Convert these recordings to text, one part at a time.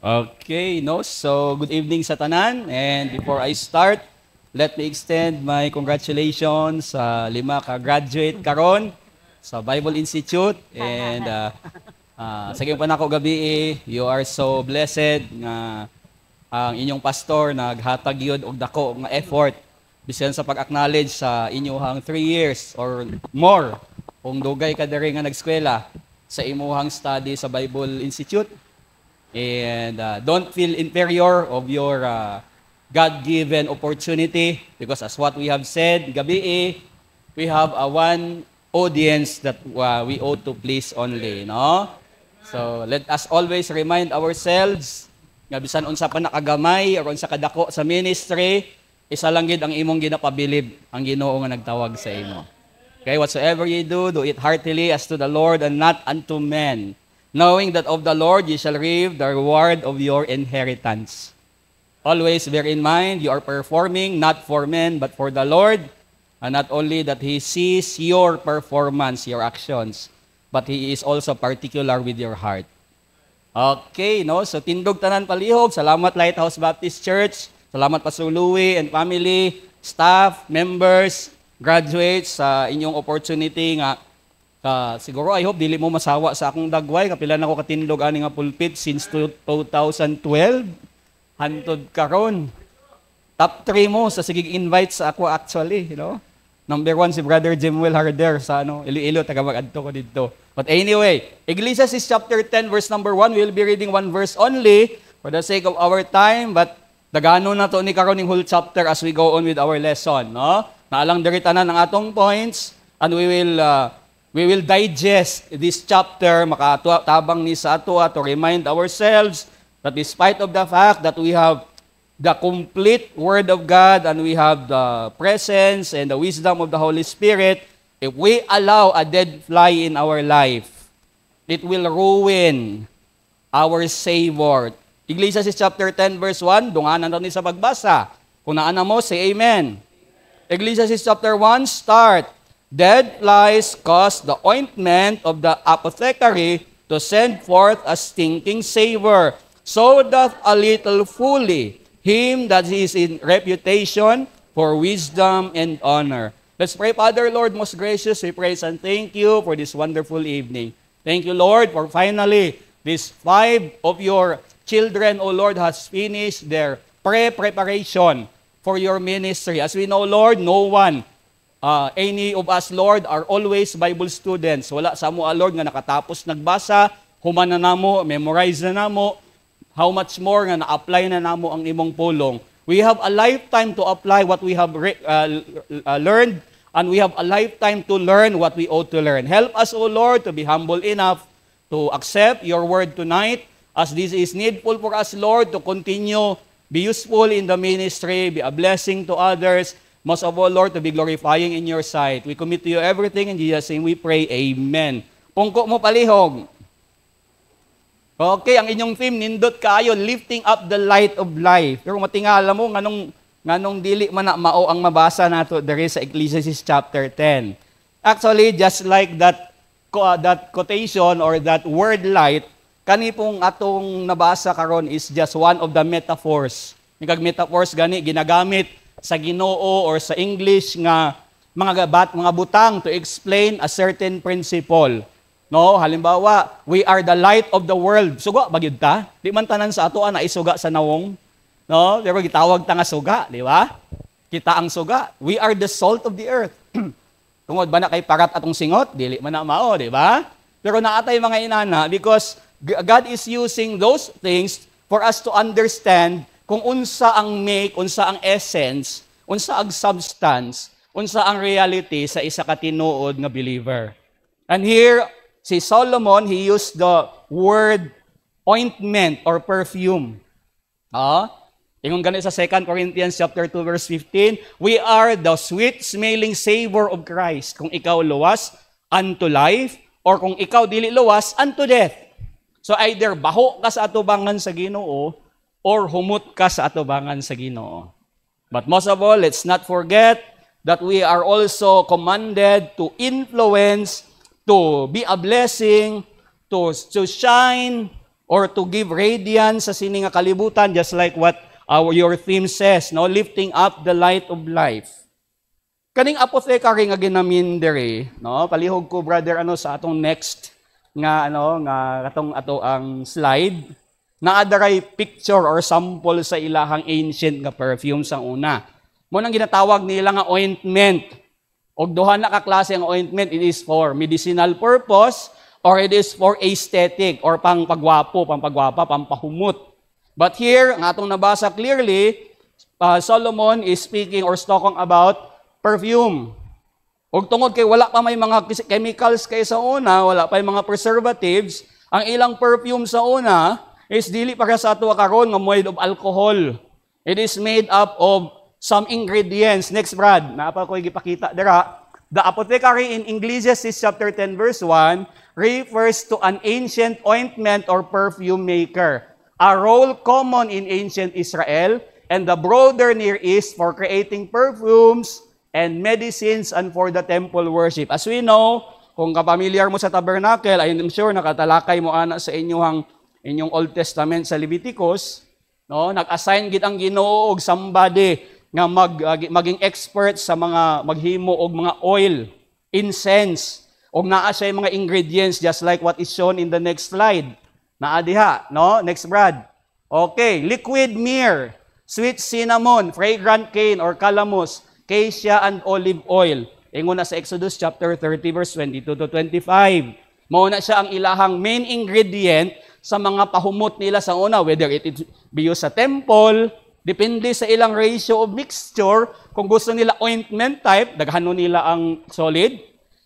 Okay, no? So, good evening sa tanan. And before I start, let me extend my congratulations sa 5 ka-graduate karon sa Bible Institute. And sa pa na ako gabi, you are so blessed nga ang inyong pastor naghatag yun og dako nga effort bisan sa pag-acknowledge sa inyong 3 years or more kung dugay ka diri nga nagskwela sa imuhang study sa Bible Institute. And don't feel inferior of your God-given opportunity because as what we have said, gabi we have a one audience that we ought to please only, no? So let us always remind ourselves nga bisan unsa pa nakagamay or unsa kadako sa ministry, isa lang gid ang imong ginapabilib ang Ginoo nga nagtawag sa imo. Okay, whatsoever you do it heartily as to the Lord and not unto men, knowing that of the Lord you shall reap the reward of your inheritance. Always bear in mind, you are performing not for men, but for the Lord, and not only that He sees your performance, your actions, but He is also particular with your heart. Okay, no? So, tindog tanan palihog. Salamat Lighthouse Baptist Church. Salamat Pastor Louie and family, staff, members, graduates sa inyong opportunity nga siguro I hope dili mo masawa sa akong dagway kapila na ko katindog ani nga pulpit since 2012 hantod karon. Top 3 mo sa sigig invite sa ako actually, you know. Number 1 si Brother Jemuel Harder sa Iloilo taga mag-adto ko dito. But anyway, Ecclesiastes chapter 10 verse number 1, we will be reading one verse only for the sake of our time, but dagano na to ni karon ning whole chapter as we go on with our lesson, no? Naalang diri tanan ang atong points and we will digest this chapter, makatabang ni sa ato to remind ourselves that despite of the fact that we have the complete Word of God and we have the presence and the wisdom of the Holy Spirit, if we allow a dead fly in our life, it will ruin our savor. Ecclesiastes chapter 10 verse 1, dunganan ni sa pagbasa. Kung naana mo, say amen. Ecclesiastes chapter 1, start. Dead flies cause the ointment of the apothecary to send forth a stinking savor. So doth a little folly him that is in reputation for wisdom and honor. Let's pray. Father, Lord, most gracious, we praise and thank you for this wonderful evening. Thank you, Lord, for finally these 5 of your children, O Lord, has finished their preparation for your ministry. As we know, Lord, no one any of us, Lord, are always Bible students. Wala sa mo, Lord, nga nakatapos nagbasa, humana na mo, memorize na mo, how much more nga na-apply na mo ang imong pulong. We have a lifetime to apply what we have learned, and we have a lifetime to learn what we ought to learn. Help us, O Lord, to be humble enough to accept your word tonight, as this is needful for us, Lord, to continue, be useful in the ministry, be a blessing to others. Most of all, Lord, to be glorifying in your sight. We commit to you everything. In Jesus' name we pray. Amen. Pungko mo palihog. Okay, ang inyong theme, nindot kayo, lifting up the light of life. Pero matingala mo, nganong dili man na mao ang mabasa nato dere sa Ecclesiastes chapter 10. Actually, just like that quotation or that word light, kani pong atong nabasa karon is just one of the metaphors. Mikag metaphors gani ginagamit sa Ginoo or sa English nga mga butang to explain a certain principle. No, halimbawa, we are the light of the world. Suga bagyud ta? Di man tanan sa ato na isuga sa nawong. No, pero gitawag ta nga suga, di ba? Kita ang suga. We are the salt of the earth. Tungod ba na kay parat atong singot? Dili man na mao, di ba? Pero naatay mga inana because God is using those things for us to understand kung unsa ang make, unsa ang essence, unsa ang substance, unsa ang reality sa isa ka tinuod nga believer. And here, si Solomon, he used the word ointment or perfume. Ingon gani sa 2 Corinthians chapter 2 verse 15, we are the sweet-smelling savor of Christ. Kung ikaw luwas, unto life, or kung ikaw dili luwas, unto death. So either baho ka sa atubangan sa Ginoo, or humot ka sa atubangan sa Ginoo. But most of all, let's not forget that we are also commanded to influence, to be a blessing, to shine, or to give radiance sa sini nga kalibutan, just like what your theme says, no? Lifting up the light of life. Kaning apothecary nga ginamin dere, no? Palihog ko brother sa atong next nga katong ato ang slide. Naadaray picture or sample sa ilahang ancient nga perfume sang una. Mo nang ginatawag nila nga ointment. Og duha na ka klase ang ointment, it is for medicinal purpose or it is for aesthetic or pangpagwapo, pampahumot. But here, ang atong nabasa clearly, Solomon is speaking or talking about perfume. Og tungod kay wala pa may mga chemicals kay sa una, wala pa may mga preservatives, ang ilang perfume sa una is dili para sa ato karon nga made of alcohol. It is made up of some ingredients. Next, Brad, naapa ko gipakita dira. The apothecary in Ecclesiastes chapter 10 verse 1 refers to an ancient ointment or perfume maker, a role common in ancient Israel and the broader Near East for creating perfumes and medicines and for the temple worship. As we know, kung kapamilyar mo sa tabernacle, I'm sure nakatalakay mo ana sa inyong Old Testament sa Leviticus, no? Nag-assign gid ang Ginoo og somebody nga maging expert sa mga maghimo og mga oil, incense, og naa siya mga ingredients just like what is shown in the next slide. Naa diha, no? Next, Brad. Okay, liquid myrrh, sweet cinnamon, fragrant cane or calamus, cassia and olive oil. Ingon na sa Exodus chapter 30 verse 22 to 25. Mao na siya ang ilahang main ingredient sa mga pahumot nila sa una, whether it is used sa temple, depende sa ilang ratio of mixture. Kung gusto nila ointment type, daghanon nila ang solid.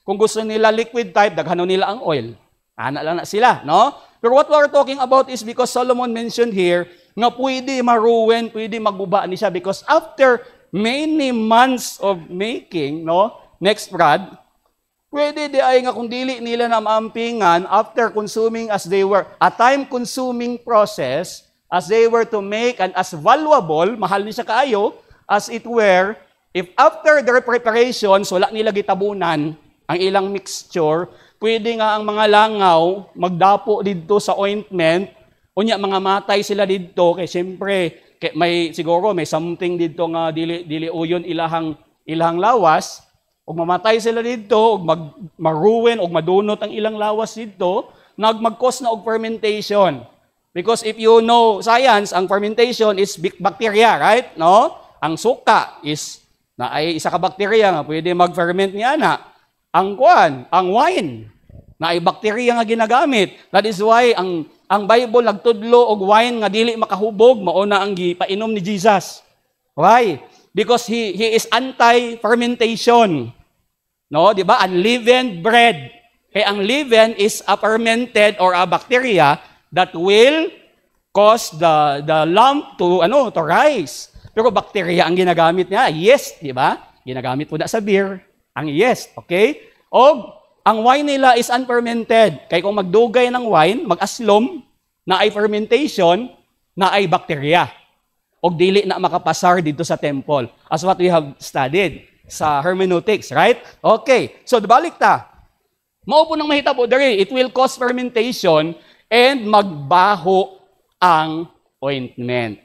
Kung gusto nila liquid type, daghanon nila ang oil. Ana lang na sila, no? Pero what we're talking about is because Solomon mentioned here nga pwede maruwen, pwede maguba ni siya because after many months of making, no? Next, Brad. Pwede di ay nga kung dili nila na maampingan after consuming as they were, a time-consuming process as they were to make and as valuable, mahal ni siya kaayo, as it were, if after their preparations, wala nila gitabunan ang ilang mixture, pwede nga ang mga langaw magdapo dito sa ointment, unya mga matay sila dito, kay siyempre, siguro may something dito nga dili uyon ilahang lawas, og mamatay sila dito, og maruwen, og madunot ang ilang lawas dito, mag-cause na og fermentation. Because if you know science, ang fermentation is bacteria, right? No? Ang suka is ay isa ka bacteria nga pwede mag-ferment niya na. Ang wine na ay bacteria nga ginagamit. That is why ang Bible nagtudlo og wine nga dili makahubog, mao na ang gipainom ni Jesus. Why? Because he is anti-fermentation. No, di ba? Unleavened bread. Kaya ang leaven is a fermented or a bacteria that will cause the lump to rise. Pero bacteria ang ginagamit niya, yeast, di ba? Ginagamit po na sa beer, ang yeast, okay? O ang wine nila is unfermented. Kaya kung magdugay ng wine, mag-aslom na ay fermentation, na ay bacteria. O dili na makapasar dito sa temple. As what we have studied sa hermeneutics, right? Okay, so balik ta. Mao po nang mahitabo diri, it will cause fermentation and magbaho ang ointment.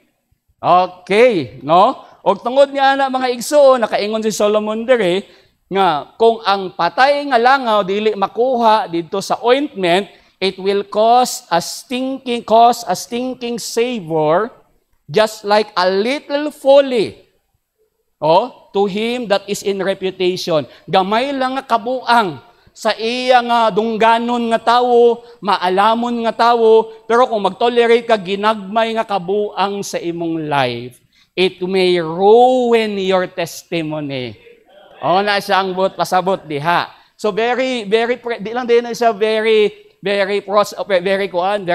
Okay, no? Og tungod nga na mga igsoon, nakaingon si Solomon diri nga kung ang patay nga langaw dili makuha dito sa ointment, it will cause a stinking savor, just like a little folly. To him that is in reputation. Gamay lang nga kabuang sa iya nga dungganon nga tawo, maalamon nga tawo, pero kung mag-tolerate ka, ginagmay nga kabuang sa imong life, it may ruin your testimony. Na siya ang pasabot diha. So very di lang din siya very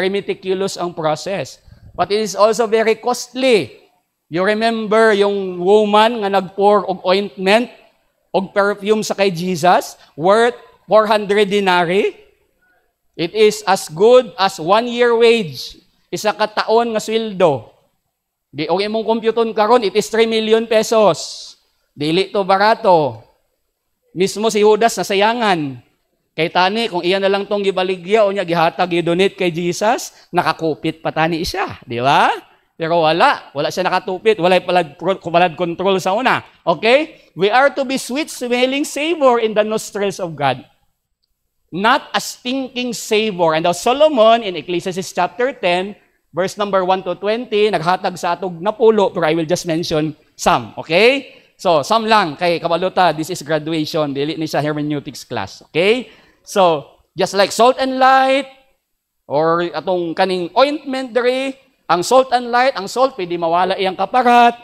meticulous ang process. But it is also very costly. You remember yung woman nga nagpour og ointment og perfume sa kay Jesus worth 400 denarii? It is as good as 1 year wage. Isa ka taon nga sweldo. Di og imong computon karon, it is 3 million pesos. Dili to barato. Mismo si Judas nasayangan. Kay tani, kung iyan na lang tong gibaligya o niya, gihatag, i-donate kay Jesus, nakakupit pa tani siya. Di ba? Pero wala siya nakatupit, wala palad control sa una. Okay? We are to be sweet-smelling savor in the nostrils of God. Not a stinking savor. And now Solomon in Ecclesiastes chapter 10, verse number 1 to 20, naghatag sa atog na pulo, pero I will just mention some. Okay? So, some lang. Kay kabalota, this is graduation. Dili ni sa hermeneutics class. Okay? So, just like salt and light, or atong kaning ointment dere, ang salt and light, ang salt, pwede mawala iyang kaparat.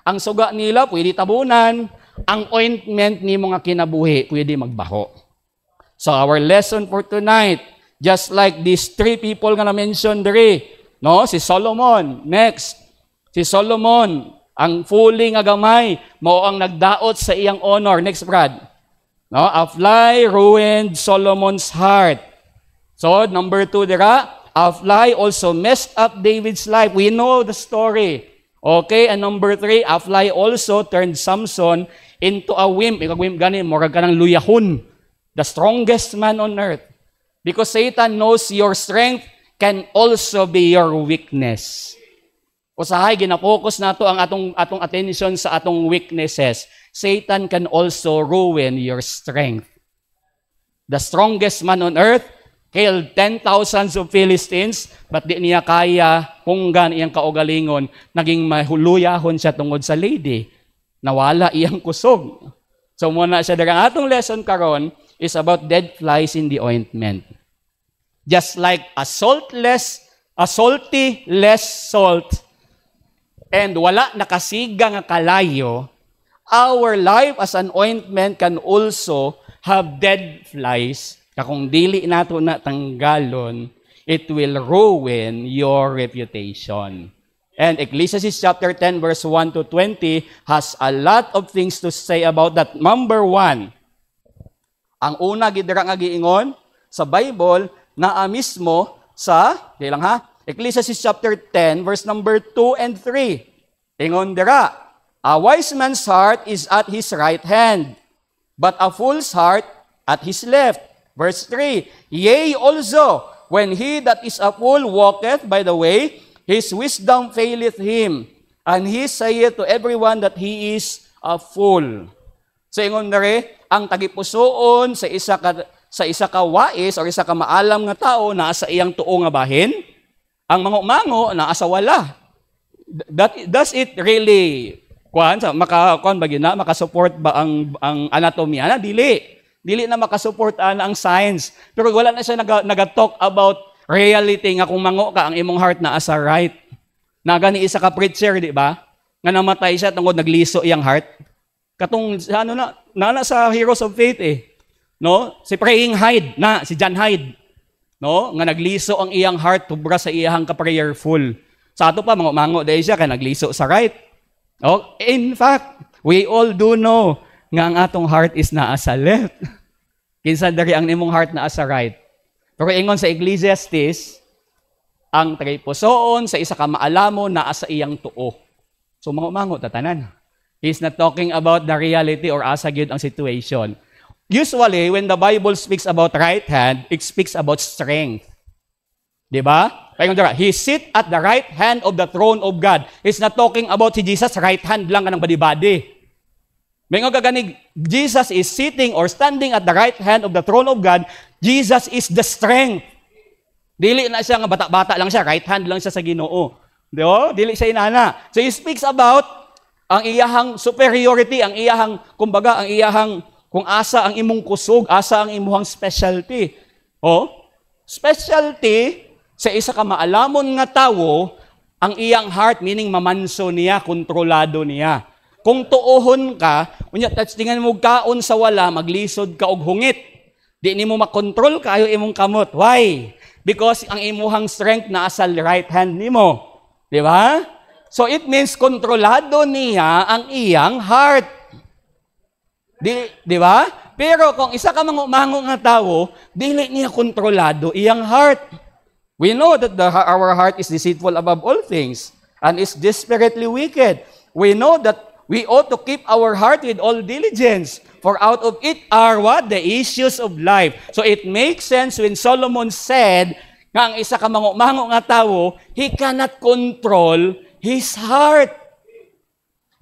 Ang suga nila, pwede tabunan. Ang ointment ni mga kinabuhi, pwede magbaho. So, our lesson for tonight, just like these three people nga na-mention dere, no? Si Solomon, next. Si Solomon, ang fooling nga gamay, mao ang nagdaot sa iyang honor. Next, Brad. No? A fly ruined Solomon's heart. So, number 2 dira, a fly also messed up David's life. We know the story. Okay, and number 3, a fly also turned Samson into a wimp. Ikag-wimp gani, murag ka ng luyahon. The strongest man on earth. Because Satan knows your strength can also be your weakness. Usahay, ginapokus nato ang atong attention sa atong weaknesses. Satan can also ruin your strength. The strongest man on earth killed 10,000 of Philistines, but di niya kaya hunggan iyang kaugalingon, naging mahuluyahon siya tungod sa lady. Nawala iyang kusog. So muna siya, ang atong lesson karon is about dead flies in the ointment. Just like a salty less salt, and wala nakasiga nga kalayo, our life as an ointment can also have dead flies. Kung dili nato na tanggalon, it will ruin your reputation. And Ecclesiastes chapter 10 verse 1 to 20 has a lot of things to say about that. Number 1, ang una gidira nga giingon sa Bible naa mismo sa, lang ha, Ecclesiastes chapter 10 verse number 2 and 3. Ingon dira, a wise man's heart is at his right hand, but a fool's heart at his left. Verse 3, yea also, when he that is a fool walketh by the way, his wisdom faileth him, and he saith to everyone that he is a fool. So ingon dere, ang tagipusoon sa isa ka wais or isa ka maalam nga tao naa sa iyang tuo nga bahin, ang mango-mango naa sa wala. Does it really makasupport ba ang anatomy ana? Dili na makasupport ang science. Pero wala na siya nag-talk about reality nga kung mango ka ang imong heart naa sa right. Nagani isa ka preacher, di ba? Nga namatay siya tungod nagliso iyang heart. Katong na sa Heroes of Faith no? Si Praying Hyde si John Hyde. No? Nga nagliso ang iyang heart tubra sa iyang ka-prayerful. Sa ato pa mango dahil siya kay nagliso sa right. Oh, in fact, we all do know nga ang atong heart is naa sa left. Kinsa dari ang imong heart naa sa right. Pero ingon sa Ecclesiastes, ang tagipusoon sa isa ka maalamo naa sa iyang tuo. So mango tatanan. He's not talking about the reality or asa gyud ang situation. Usually, when the Bible speaks about right hand, it speaks about strength. Diba? Kaya dira, he sit at the right hand of the throne of God. He's not talking about si Jesus, right hand lang ka ng badi-badi. May nga kaganig, Jesus is sitting or standing at the right hand of the throne of God. Jesus is the strength. Dili na siya nga bata-bata lang siya, right hand lang siya sa Ginoo. Dili siya inana. So he speaks about ang iyahang superiority, ang iyahang, kumbaga, ang iyahang, kung asa ang imong kusog, asa ang imong specialty. Specialty sa isa ka maalamon nga tawo, ang iyang heart, meaning mamanso niya, kontrolado niya. Kung tuohon ka, tingnan mo kaon sa wala, maglisod ka og hungit. Di nimo makontrol kayo imong kamot. Why? Because ang imuhang strength naa sa right hand nimo. Di ba? So it means kontrolado niya ang iyang heart. Di ba? Pero kung isa ka mango nga tawo, dili niya kontrolado iyang heart. We know that our heart is deceitful above all things and is desperately wicked. We know that we ought to keep our heart with all diligence, For out of it are what? The issues of life. So it makes sense when Solomon said, nga ang isa ka mango nga tao, he cannot control his heart.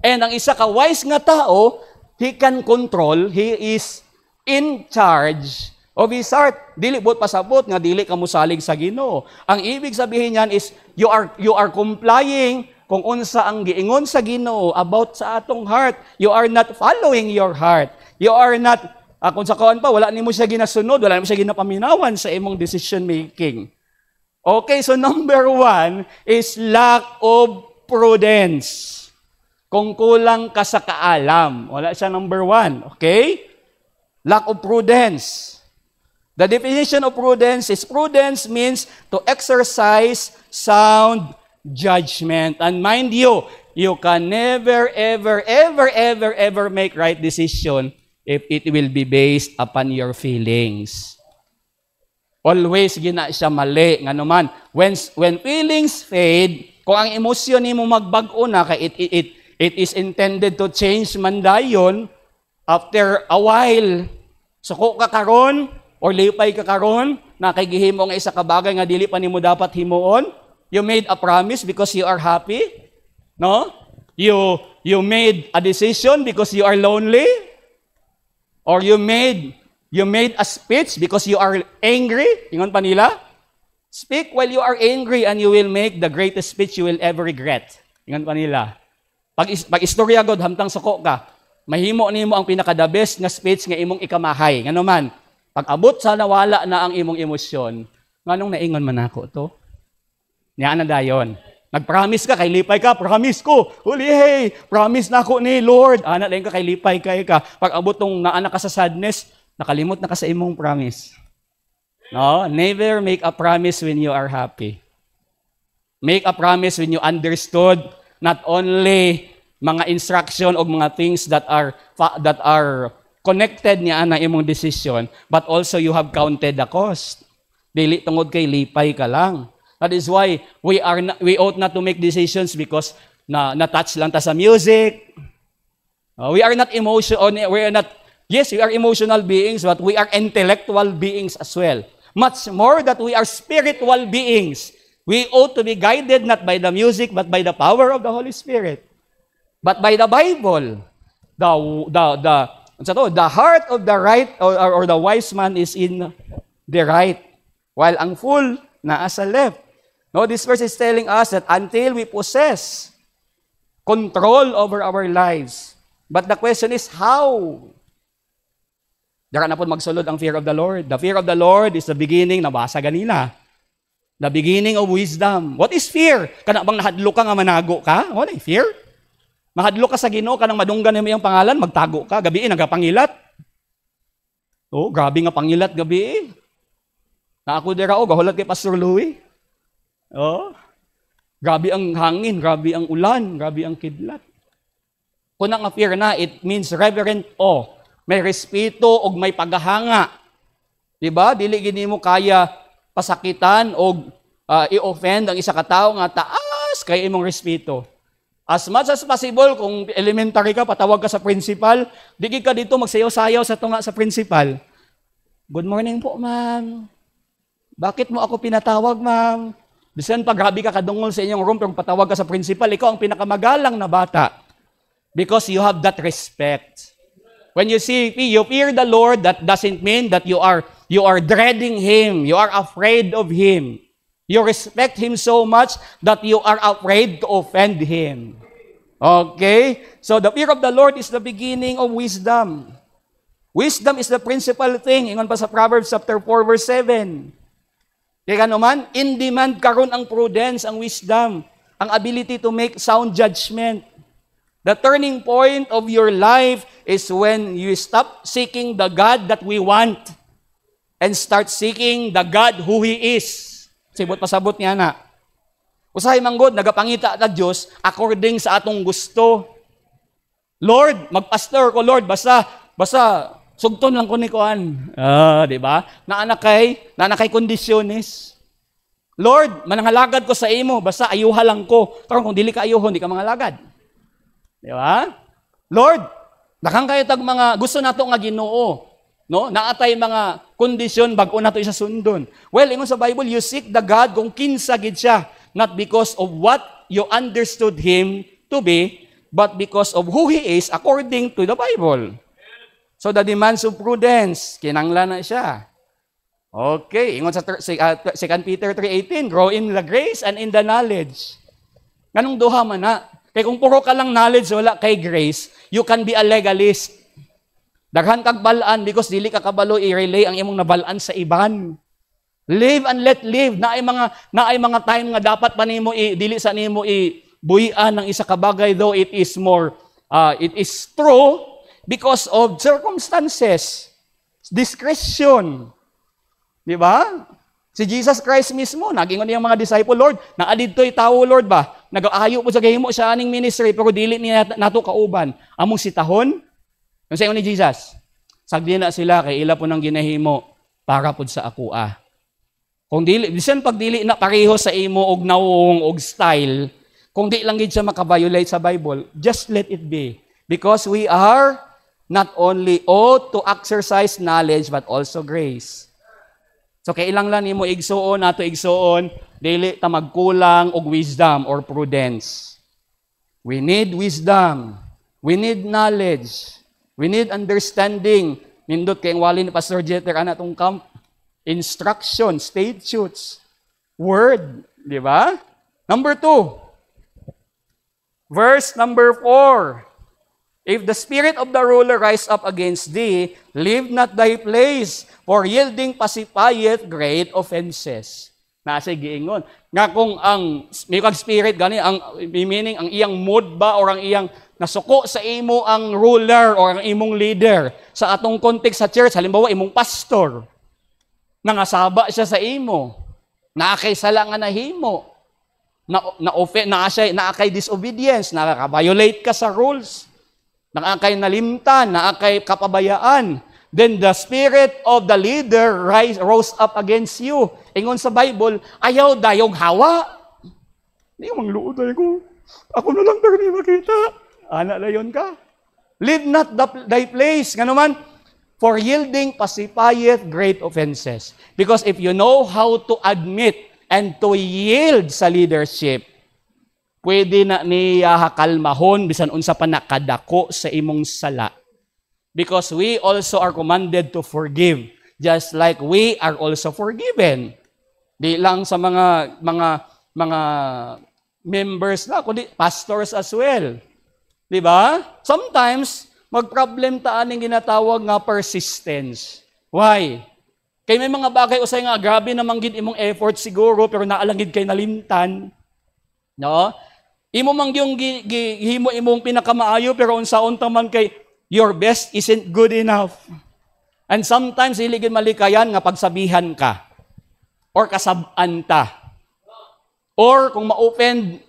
And ang isa ka wise nga tao, he can control, he is in charge of his heart. Dili bot pasabot nga dili ka musalig sa Ginoo. Ang ibig sabihin niyan is you are complying kung unsa ang giingon sa Ginoo about sa atong heart. You are not following your heart. You are not kung sa kawan pa wala nimo siya ginasunod, wala nimo siya ginapaminawan sa imong decision making. Okay, so number 1 is lack of prudence. Kung kulang ka sa kaalam, wala siya number 1, okay? Lack of prudence. The definition of prudence means to exercise sound judgment. And mind you, you can never, ever make right decision if it will be based upon your feelings. Always gina siya mali. Nga naman, when feelings fade, kung ang emosyon nimo magbag-o na, kay it is intended to change man dayon after a while. Suko ka karon or lipay ka karon, na kay gihimo nga isa ka bagay nga dili pa nimo dapat himuon. You made a promise because you are happy. No? You made a decision because you are lonely. Or you made a speech because you are angry. Ingon pa nila. Speak while you are angry and you will make the greatest speech you will ever regret. Ingon pa nila. Pag istorya god hamtang suko ka, mahimo nimo ang pinaka-the best nga speech nga imong ikamahay. Ngano man, pag abot sa nawala na ang imong emosyon, nganong naingon man ako to? Niya na dayon. Nag-promise ka, kay lipay ka, promise ko. Uli, hey, promise na ako ni Lord. Ana lang ka, kay lipay ka. Pag abot tong naana ka sa sadness, nakalimot na ka sa imong promise. No, never make a promise when you are happy. Make a promise when you understood not only mga instruction o mga things that are connected niya na imong decision, but also you have counted the cost. Dili tungod kay lipay ka lang. That is why we ought not to make decisions because na-touch lang ta sa music. We are not yes, we are emotional beings, but we are intellectual beings as well. Much more that we are spiritual beings. We ought to be guided not by the music, but by the power of the Holy Spirit. But by the Bible. The heart of the right or the wise man is in the right, while ang fool naa sa left. No, this verse is telling us that until we possess control over our lives. But the question is how? Dara na po magsulod ang fear of the Lord. The fear of the Lord is the beginning, nabasa ganina. The beginning of wisdom. What is fear? Kana bang nahadlo ka nga manago ka? What is fear? Mahadlo ka sa Ginoo kanang madunggan nimo iyang pangalan, magtago ka, gabi nagapangilat. Oh, grabe nga pangilat gabi. Na ako dira gahulat kay Pastor Louie. Oh. Grabe ang hangin, grabe ang ulan, grabe ang kidlat. Kung nga fear na, it means reverent awe. May respeto o may paghahanga. Diba? Dili gini mo kaya pasakitan o i-offend ang isa ka tawo nga taas kay imong respeto. As much as possible, kung elementary ka, patawag ka sa principal, digi ka dito magsayaw-sayaw sa tunga sa principal. Good morning po, ma'am. Bakit mo ako pinatawag, ma'am? Bisan pag grabe ka kadungol sa inyong room, pero patawag ka sa principal, ikaw ang pinakamagalang na bata. Because you have that respect. When you fear the Lord, that doesn't mean that you are dreading Him. You are afraid of Him. You respect Him so much that you are afraid to offend Him. Okay? So the fear of the Lord is the beginning of wisdom. Wisdom is the principal thing. Ingon pa sa Proverbs chapter 4, verse 7. Kaya naman, in demand karon ang prudence, ang wisdom, ang ability to make sound judgment. The turning point of your life is when you stop seeking the God that we want and start seeking the God who He is. Sibot pasabot niya na. Usahay manggod, nagapangita ta Diyos according sa atong gusto. Lord, magpastor ko, Lord, basta sugton lang ko ni kuan. Di ba? Naanakay kondisyones. Lord, manangalagad ko sa imo, basta ayuha lang ko. Pero kung dili ka ayuhon, di ka mangalagad. Di ba? Lord, Daghang kayo tag mga gusto nato nga Ginoo, no? Naatay mga kondisyon bag-o nato isa sundon. Well, ingon sa Bible, you seek the God kung kinsa gid siya, not because of what you understood him to be, but because of who he is according to the Bible. So the demands of prudence, kinanglan na siya. Okay, ingon sa 2 Peter 3:18, grow in the grace and in the knowledge. Nganong duha man na? Kaya kung puro ka lang knowledge, wala kay grace, you can be a legalist. Daghan kag balaan because dili ka kabalo i-relay ang imong nabalaan sa iban. Live and let live. Naay mga time nga dapat pa nimo dili sa nimo buhian ng isa ka bagay, though it is true because of circumstances. Discretion. Di ba? Si Jesus Christ mismo, nagingon niyang mga disciple, Lord, naadidtoy tawo, Lord ba? Nag-aayo po sa gahimo sa aning ministry, pero dili niya nato kauban. Among sitahon, yung sa ni Jesus, sagdi na sila, kay ila po ng ginahimo, para po sa akua. Kung dili, bisan pag dili na pareho sa imo, og nawong, og style, kung di lang gid siya makaviolate sa Bible, just let it be. Because we are not only ought to exercise knowledge, but also grace. So kailang lang nimo igsuon nato igsuon dili ta magkulang og wisdom or prudence. We need wisdom. We need knowledge. We need understanding. Nindot kay wali ni Pastor Jeter ana tong camp instruction, statutes, word, di ba? Number 2. Verse number 4. If the spirit of the ruler rise up against thee, leave not thy place, for yielding pacifieth great offenses. Nasa giingon. Nga kung ang may kag spirit gani ang meaning ang iyang mood ba or ang iyang nasuko sa imo ang ruler or ang imong leader sa atong context sa church, halimbawa imong pastor. Nangasaba siya sa imo. Naakay sala nga nahimo. Naakay disobedience, nakaka-violate ka sa rules. Nakakay nalimtan, nakakay kapabayaan. Then the spirit of the leader rose up against you. Ingon sa Bible, ayaw dayog hawa. Hindi ko mangluod ko. Ako na lang pero di makita. Anak na yun ka. Leave not thy place. Nga naman, for yielding pacifieth great offenses. Because if you know how to admit and to yield sa leadership, pwede na niya hakalmahon bisan unsa pa nakadako sa imong sala. Because we also are commanded to forgive, just like we are also forgiven. Di lang sa mga members na, kundi pastors as well. Di ba? Sometimes mag-problem taan ng ginatawag nga persistence. Why? Kay may mga bagay usay nga grabe namang gid imong effort siguro pero naalangid kay nalimtan. No? Imo mang yung gihimo imong pinakamaayo pero unsaon ta man kay your best isn't good enough. And sometimes iligid malikayan nga pagsabihan ka or kasab-an ta. Or kung ma-offend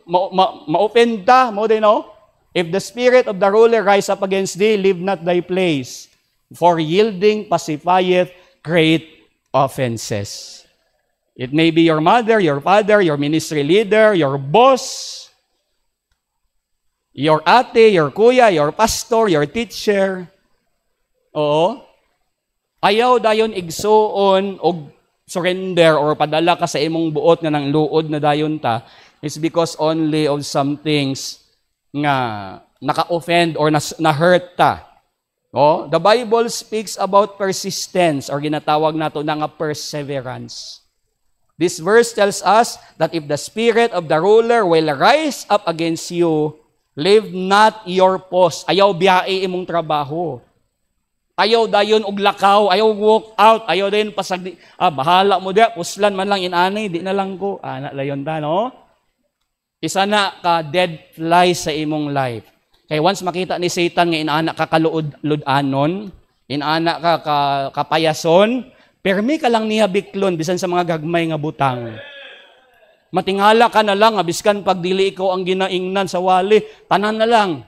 ta, mo din no? If the spirit of the ruler rise up against thee, leave not thy place, for yielding pacifieth great offenses. It may be your mother, your father, your ministry leader, your boss, your ate, your kuya, your pastor, your teacher. Oo. Ayaw dayon igsuon og surrender or padala ka sa imong buot nga nang luod na dayon ta is because only of some things nga naka-offend or na-hurt ta. Oh, the Bible speaks about persistence or ginatawag nato na nga perseverance. This verse tells us that if the spirit of the ruler will rise up against you, leave not your post. Ayaw biyae imong trabaho. Ayaw dayon og lakaw, ayaw walk out, ayaw dayon pasag bahala mo dia, puslan man lang inanay, di na lang ko. Ana layon ta no. Isa na ka dead fly sa imong life. Kay once makita ni Satan nga inaana ka kaluod-ludanon, inaana ka kapayason, permi ka lang niya biklon bisan sa mga gagmay nga butang. Matingala ka na lang, abiskan pag dili ikaw ang ginaingnan sa wali, tanan na lang.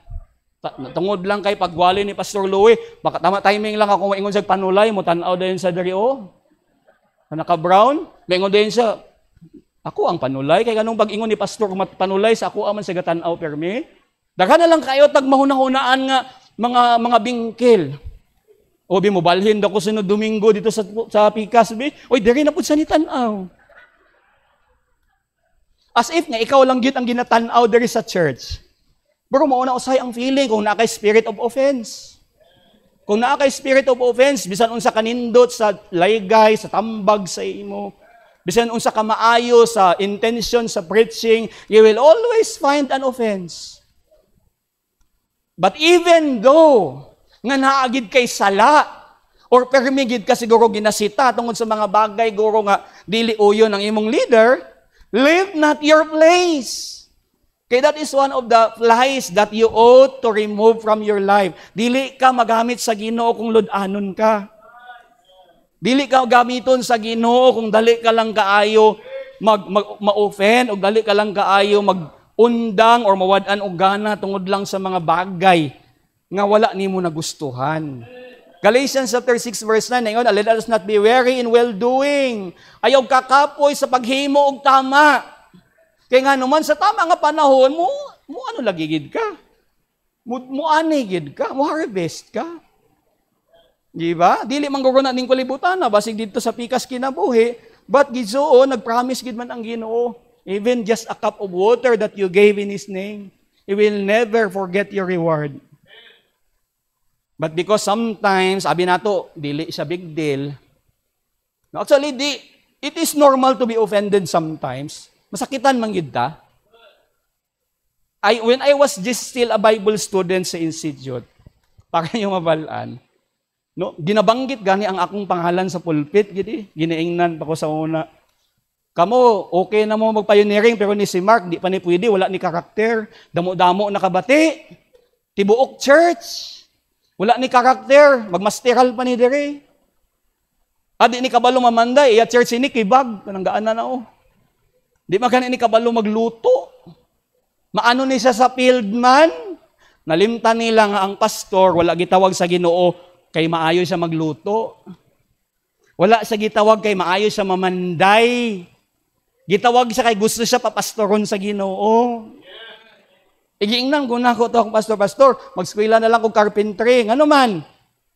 Tungod lang kay pagwali ni Pastor Louie, baka tama timing lang ako maingon sa panulay, mo tanaw dayon sa diri o. Naka-brown, maingon dayon sa ako ang panulay, kay kanong pag-ingon ni Pastor panulay sa ako aman sa gatanaw permi. Daghan na lang kayo tag mahunahunaan nga mga bingkil. O bi mo balhin daw ko sunod Domingo dito sa Pikas bi. Oy, diri na pud sa nitanaw. As if nga ikaw lang gyud ang ginatanaw diri sa church. Pero mao na usay ang feeling kung naa kay spirit of offense. Kung naa kay spirit of offense, bisan unsa kanindot sa laygay, sa tambag sa imo, bisan unsa ka maayo sa intention sa preaching, you will always find an offense. But even though nga naagid kay sala or permigid ka siguro ginasita tungod sa mga bagay guro nga dili uyon ang imong leader, leave not your place. Okay, that is one of the lies that you ought to remove from your life. Dili ka magamit sa Ginoo kung ludanon ka. Dili ka gamiton sa Ginoo kung dali ka lang kaayo ma-offend o dali ka lang kaayo mag-undang or mawad-an og gana tungod lang sa mga bagay nga wala nimo nagustuhan. Galatians chapter 6 verse 9, ngayon, let us not be weary in well-doing. Ayaw kakapoy sa paghimo og tama. Kaya nga naman sa tama nga panahon mo ano lagi gid ka? Mo ani gid ka, mo harvest ka. Di ba? Dili man guguna ning kalibutan na basig dito sa pikas kinabuhi, but Ginoo nagpromise gid man ang Ginoo, even just a cup of water that you gave in His name, He will never forget your reward. But because sometimes, abi nato, dili siya big deal. Actually, it is normal to be offended sometimes. Masakitan man yun ta. When I was just still a Bible student sa institute, para yung mabalaan, no, ginabanggit gani ang akong pangalan sa pulpit, giniingnan pa ko sa una. Kamo, okay na mo magpioneering, pero ni si Mark, di pa ni pwede, wala ni karakter, damo-damo nakabati, tibuok church, wala ni karakter, magmasteral pa ni dire. Adi ni kabalo mamanday, iya church ni kibag, kananggaan na o. Di magani ni kabalo magluto. Maano ni siya sa field man? Nalimtan nila nga ang pastor, wala gitawag sa Ginoo kay maayo siya magluto. Wala siya gitawag kay maayo siya mamanday. Gitawag siya kay gusto siya papastoron sa Ginoo. Igiingnan ko na ko to akong pastor, mag-eskwela na lang kong carpentry. Ano man?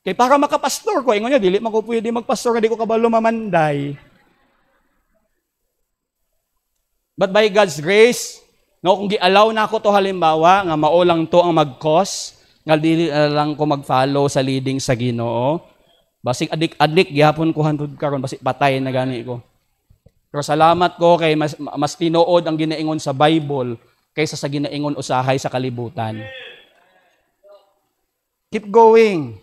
Kay para makapastor ko, ingon niya, dili man ko pwede magpastor, hindi ko kabalo mamanday. But by God's grace, no, kung gi-allow na ako to halimbawa, nga maulang to ang mag-cause, nga dili lang ko mag-follow sa leading sa Ginoo, basig adik-adik, gihapon ko hantud karon basig patay na gani ko. Pero salamat ko kay mas tinuod ang ginaingon sa Bible kaysa sa ginaingon usahay sa kalibutan. Keep going.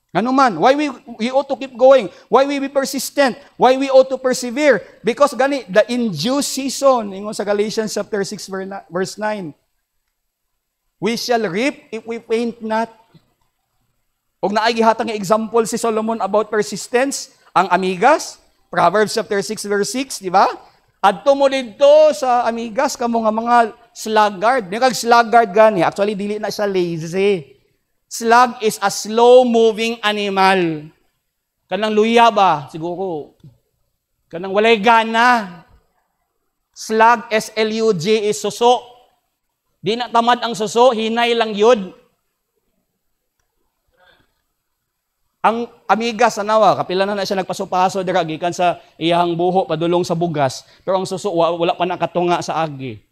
Ano man, why we ought to keep going? Why we be persistent? Why we ought to persevere? Because gani, the in due season, ingon sa Galatians chapter 6 verse 9, we shall reap if we faint not. Og naay gihatag nga example si Solomon about persistence, ang amigas, Proverbs chapter 6 verse 6, di ba? Adto mo didto sa amigas kamo nga mga sluggard. Ni kag sluggard gani, actually dili na siya lazy. Slug is a slow-moving animal. Kanang luya ba? Siguro. Kanang walay gana. Slug, S-L-U-G, is suso. Di na tamad ang suso, hinay lang yun. Ang amigas, anawa, kapila na siya nagpaso-paso, gikan sa iyang buho, padulong sa bugas. Pero ang suso, wala pa nakatunga sa agi.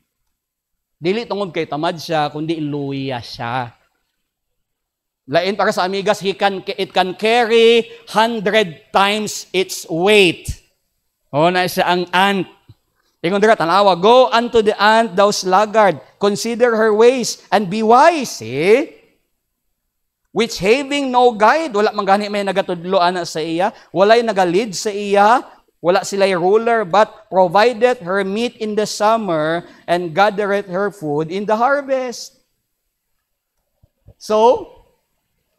Dili tungod kay tamad siya, kundi luya siya. Lain para sa amigas, it can carry 100 times its weight. O na siya ang ant. Ingon dira tanawa, go unto the ant, thou sluggard, consider her ways and be wise, which having no guide, wala man gani may nagatudloan sa iya, walay nagalid sa iya, wala sila'y ruler, but provided her meat in the summer and gathereth her food in the harvest. So,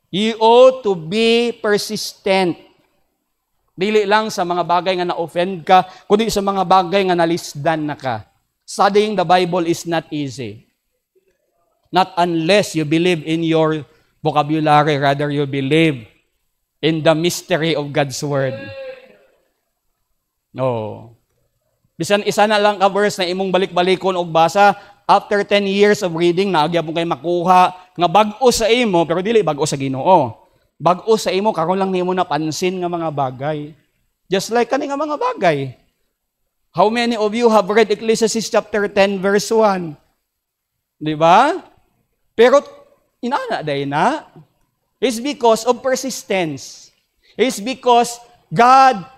you ought to be persistent. Dili lang sa mga bagay nga na-offend ka, kundi sa mga bagay nga nalisdan na ka. Studying the Bible is not easy. Not unless you believe in your vocabulary, rather you believe in the mystery of God's Word. No. Bisan isa na lang ka verse na imong balik-balikon og basa, after 10 years of reading, naagya po kayo makuha nga bag-o sa imo, pero dili bag-o sa Ginoo. Bag-o sa imo, karon lang nimo napansin nga mga bagay. Just like kani nga mga bagay. How many of you have read Ecclesiastes chapter 10 verse 1? Di ba? Pero inana day na. It's because of persistence. It's because God,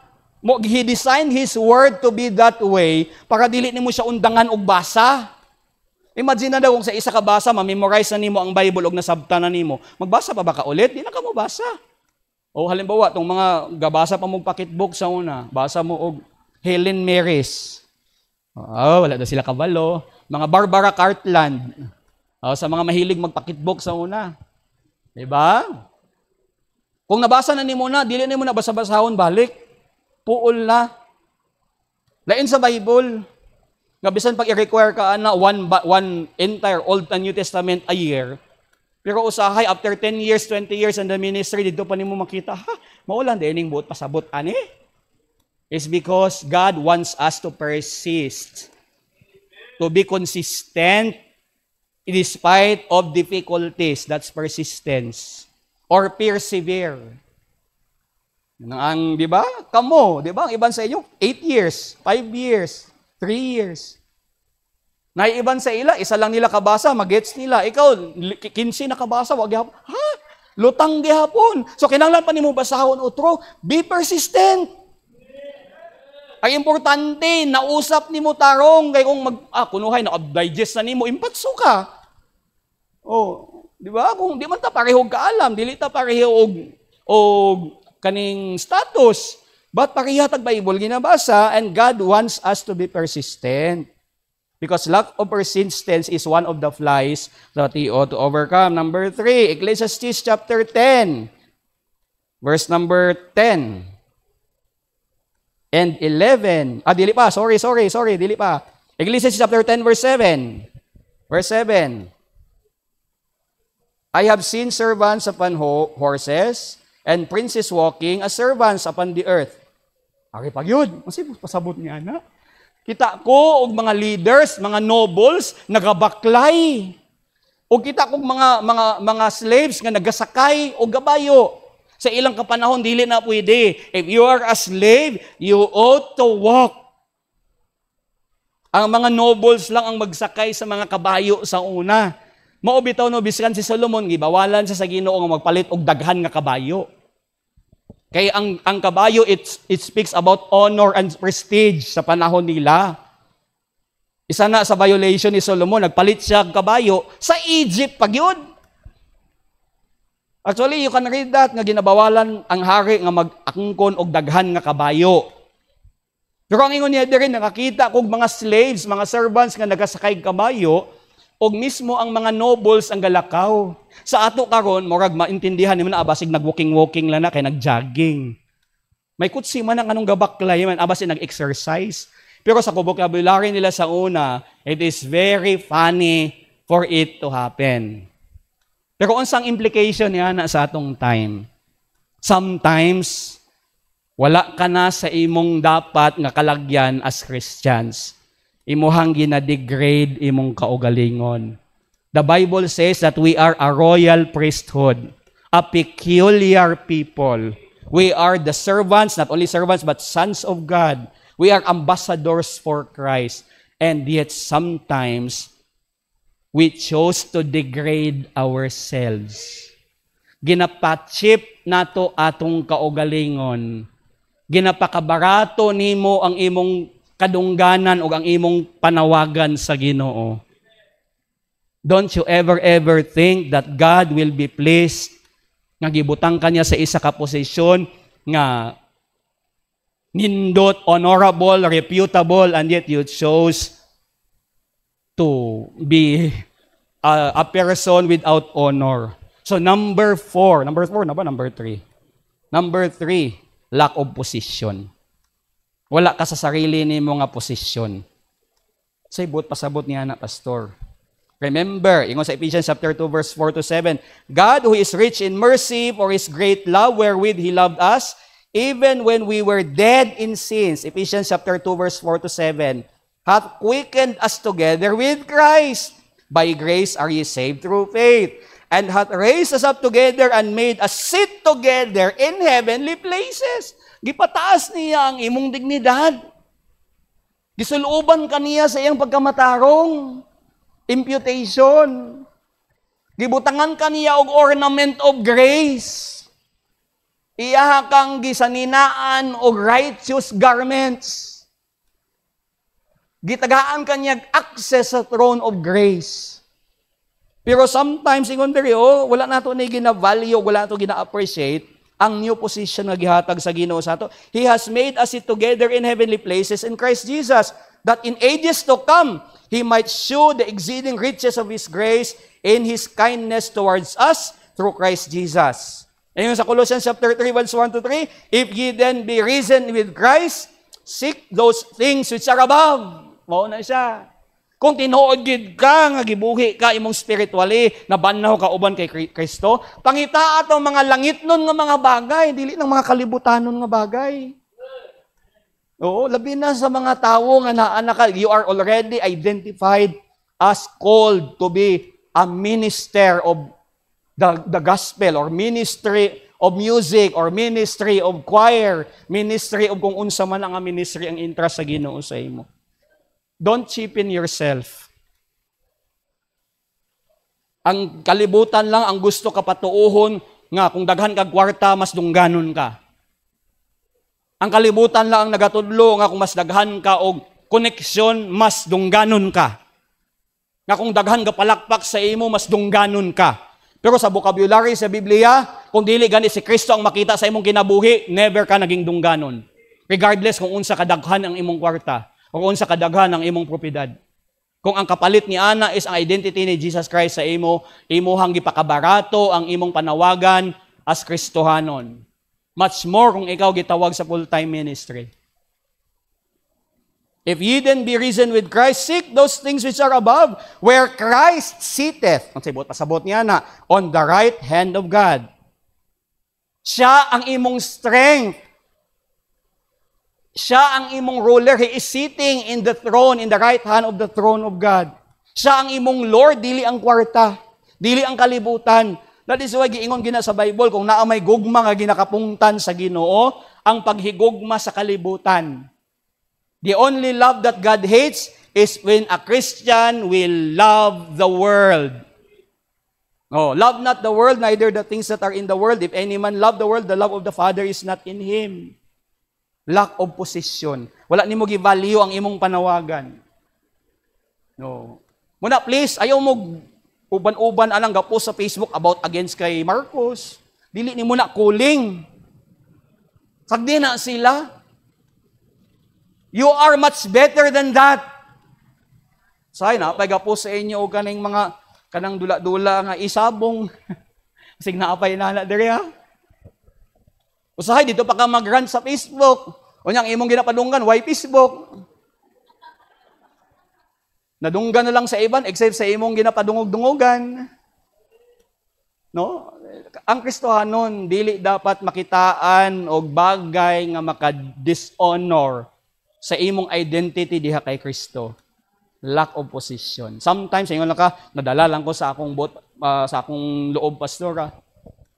He designed His Word to be that way para dili nimo siya undangan og basa. Imagine na daw kung sa isa ka basa, ma-memorize na nimo ang Bible og nasabtan na nimo. Magbasa pa ba ka ulit? Di na ka mo basa. O halimbawa, itong mga gabasa pa mong pakitbook sa una, basa mo og Helen Maris. Wala daw sila kabalo. Mga Barbara Cartland. Sa mga mahilig magpakitbook sa una. Diba? Kung nabasa na nimo na, dili nimo na basa-basahon balik. Puol na. Lain sa Bible. Nga bisan pag i-require ka na one entire Old and New Testament a year, pero usahay after 10 years, 20 years in the ministry, dito pa nimo makita, maulan din yung buot pasabot ani. It's because God wants us to persist, to be consistent despite of difficulties. That's persistence. Or persevere. Ang, di ba? Kamo, di ba? Ang iban sa inyo, 8 years, 5 years, 3 years. Naiiban sa ila, isa lang nila kabasa, magets nila. Ikaw, 15 na kabasa, wag gihapon. Lutang gihapon. So, kinanglan pa nimo basahon utro, be persistent. Ay importante, nausap nimo tarong, kay kung kunuhay, na-digest na nimo, impatso ka. Di ba? Kung di man ta pareho kaalam, dili ta pareho og kaning status. But pareha tag Bible ginabasa, and God wants us to be persistent. Because lack of persistence is one of the flies that we ought to overcome. Number 3, Ecclesiastes chapter 10, verse number 10 and 11. Dili pa. Sorry, dili pa. Ecclesiastes chapter 10, verse 7. Verse 7. I have seen servants upon horses, and princes walking as servants upon the earth. Ari pag yun. Kasi pasabot niya na. Kita ko og mga leaders, mga nobles nagabaklay. O kita ko mga slaves nga nagasakay og gabayo. Sa ilang kapanahon dili na pwede. If you are a slave, you ought to walk. Ang mga nobles lang ang magsakay sa mga kabayo sa una. Mao bitaw no biskan si Solomon gibawalan sa Ginoo nga magpalit og daghan nga kabayo. Kaya ang kabayo, it speaks about honor and prestige sa panahon nila. Isa na sa violation ni Solomon, nagpalit siya ng kabayo sa Egypt pag yun. Actually, you can read that, nga ginabawalan ang hari nga mag-angkon og daghan nga kabayo. Pero ang ingon niya din, nakakita kong mga slaves, mga servants nga nagasakay kabayo, og mismo ang mga nobles ang galakaw. Sa ato karon, morag maintindihan nimo na abasig nag-walking lang na kay nag-jogging. May kutsi man ang anong gabaklay man abasig nag-exercise. Pero sa vocabulary nila sa una, it is very funny for it to happen. Pero unsang implication niya na sa atong time? Sometimes wala ka na sa imong dapat nga kalagyan as Christians. Imuhang gina-degrade imong kaugalingon. The Bible says that we are a royal priesthood, a peculiar people. We are the servants, not only servants, but sons of God. We are ambassadors for Christ. And yet sometimes, we chose to degrade ourselves. Ginapachip nato atong kaugalingon. Ginapakabarato nimo ang imong kadungganan o ang imong panawagan sa Ginoo. Don't you ever think that God will be pleased nga gibutang kanya sa isa ka posisyon nga nindot, honorable, reputable, and yet you chose to be a person without honor. So number 4 na ba? Number 3, lack of position. Wala ka sa sarili ni mo nga posisyon. Say, buot pasabot niya na, pastor. Remember, ingon sa Ephesians chapter 2, verse 4 to 7, God who is rich in mercy for His great love wherewith He loved us, even when we were dead in sins, Ephesians chapter 2, verse 4 to 7, hath quickened us together with Christ. By grace are ye saved through faith. and hath raised us up together and made us sit together in heavenly places. Gipataas niya ang imong dignidad. Gisuluban kaniya sa iyang pagkamatarong. Imputation. Gibutangan kaniya og ornament of grace. Iya kang gisaninaan og righteous garments. Gitagaan kaniya access sa throne of grace. Pero sometimes, ingon diri, wala nato ni gina-value, wala nato gina-appreciate ang new position nga gihatag sa Ginoo sa ato. He has made us sit together in heavenly places in Christ Jesus, that in ages to come, He might show the exceeding riches of His grace in His kindness towards us through Christ Jesus. Ayun sa Colossians chapter 3, verse 1-3, if ye then be risen with Christ, seek those things which are above. Mao na siya. Kung tinuod gid ka, nga gibuhi ka imong spiritually, nabanaw ka uban kay Kristo, pangita atong mga langit nun nga mga bagay, dili ng mga kalibutanon nga bagay. Oo, labi na sa mga tawo nga naana you are already identified as called to be a minister of the gospel, or ministry of music, or ministry of choir, ministry of kung unsa man ang ministry ang interest sa Ginoo sa imo. Don't cheapen yourself. Ang kalibutan lang ang gusto ka patuuhon nga kung daghan kag kwarta mas dungganon ka. Ang kalibutan lang ang nagatudlo nga kung mas daghan ka og koneksyon mas dungganon ka. Nga kung daghan ka palakpak sa imo mas dungganon ka. Pero sa vocabulary sa Biblia, kung dili gani si Kristo ang makita sa imong kinabuhi, never ka naging dungganon. Regardless kung unsa kadaghan ang imong kwarta. O kung sa kadaghan ng imong propiedad. Kung ang kapalit ni Ana is ang identity ni Jesus Christ sa imo, imuhang gipakabarato ang imong panawagan as Kristohanon. Much more kung ikaw gitawag sa full-time ministry. If ye then be risen with Christ, seek those things which are above, where Christ sitteth. Pasabot niya na, on the right hand of God. Siya ang imong strength. Siya ang imong ruler. He is sitting in the throne, in the right hand of the throne of God. Siya ang imong Lord, dili ang kwarta, dili ang kalibutan. That is why giingon gina sa Bible, kung naa may gugma nga ginakapungtan sa Ginoo, ang paghigugma sa kalibutan. The only love that God hates is when a Christian will love the world. Oh, love not the world, neither the things that are in the world. If any man love the world, the love of the Father is not in him. Lack of position. Wala nimo gi-value ang imong panawagan. No. Muna please, ayaw mo uban-uban anang gapost sa Facebook about against kay Marcos. Dili nimo na calling. Sagdi na sila. You are much better than that. Say na pay gapost sa inyo og kaning mga kanang dula-dula nga isabong. Sig naapay na diri ha. Usahay dito pa ka mag-run sa Facebook. Unyang imong ginapadunggan, why Facebook? Nadunggan na lang sa iban except sa imong ginapadungog-dungogan. No? Ang Kristohanon dili dapat makitaan og bagay nga maka-dishonor sa imong identity diha kay Kristo. Lack of position. Sometimes ingon lang ka, nadala lang ko sa akong sa akong loob pastora.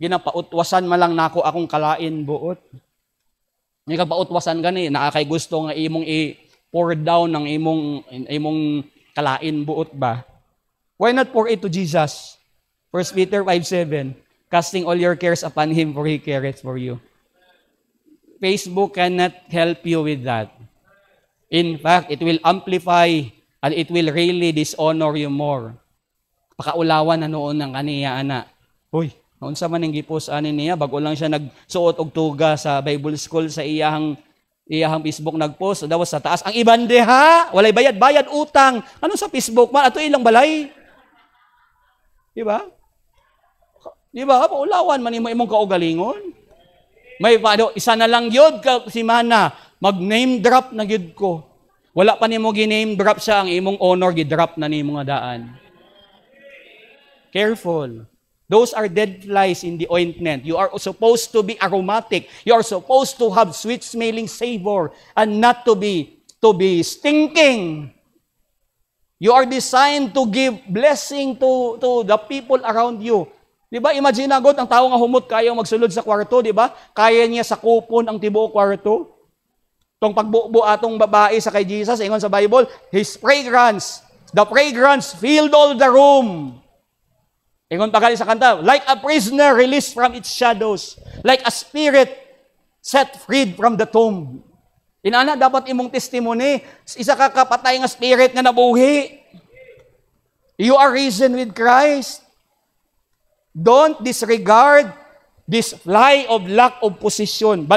Ginapautwasan man lang nako akong kalain buot. Ni kapautwasan gani naa kay gusto nga imong i-pour down ng imong kalain buot ba? Why not pour it to Jesus? 1 Peter 5:7, casting all your cares upon Him for He careth for you. Facebook cannot help you with that. In fact, it will amplify and it will really dishonor you more. Pakaulawan na noon ng kaniya ana. Hoy, unsa man ning gipost ani niya bag-o lang siya nagsuot og tuga sa Bible school sa iyahang Facebook nagpost daw sa taas ang iban diha walay bayad utang ano sa Facebook man ato ilang balay di ba paulawan man imong kaugalingon may isa na lang yod ka si Mana mag name drop na gyud ko wala pa nimo gi-name drop siya ang imong honor gi-drop na nimo nga daan careful. Those are dead flies in the ointment. You are supposed to be aromatic. You are supposed to have sweet-smelling savor and not to be stinking. You are designed to give blessing to the people around you, Di ba? Imagine agad ang tao nga humot kaya magsulod sa kwarto, di ba? Kaya niya sa kupon ang tibuok kwarto. Tong pagbubo atong babae sa kay Jesus, ingon sa Bible, His fragrance, the fragrance filled all the room. Ingon pa gali sa kanta, like a prisoner released from its shadows, like a spirit set freed from the tomb. Inana, dapat imong testimony, isa ka kapatay nga spirit nga nabuhi. You are risen with Christ. Don't disregard this lie of lack of position.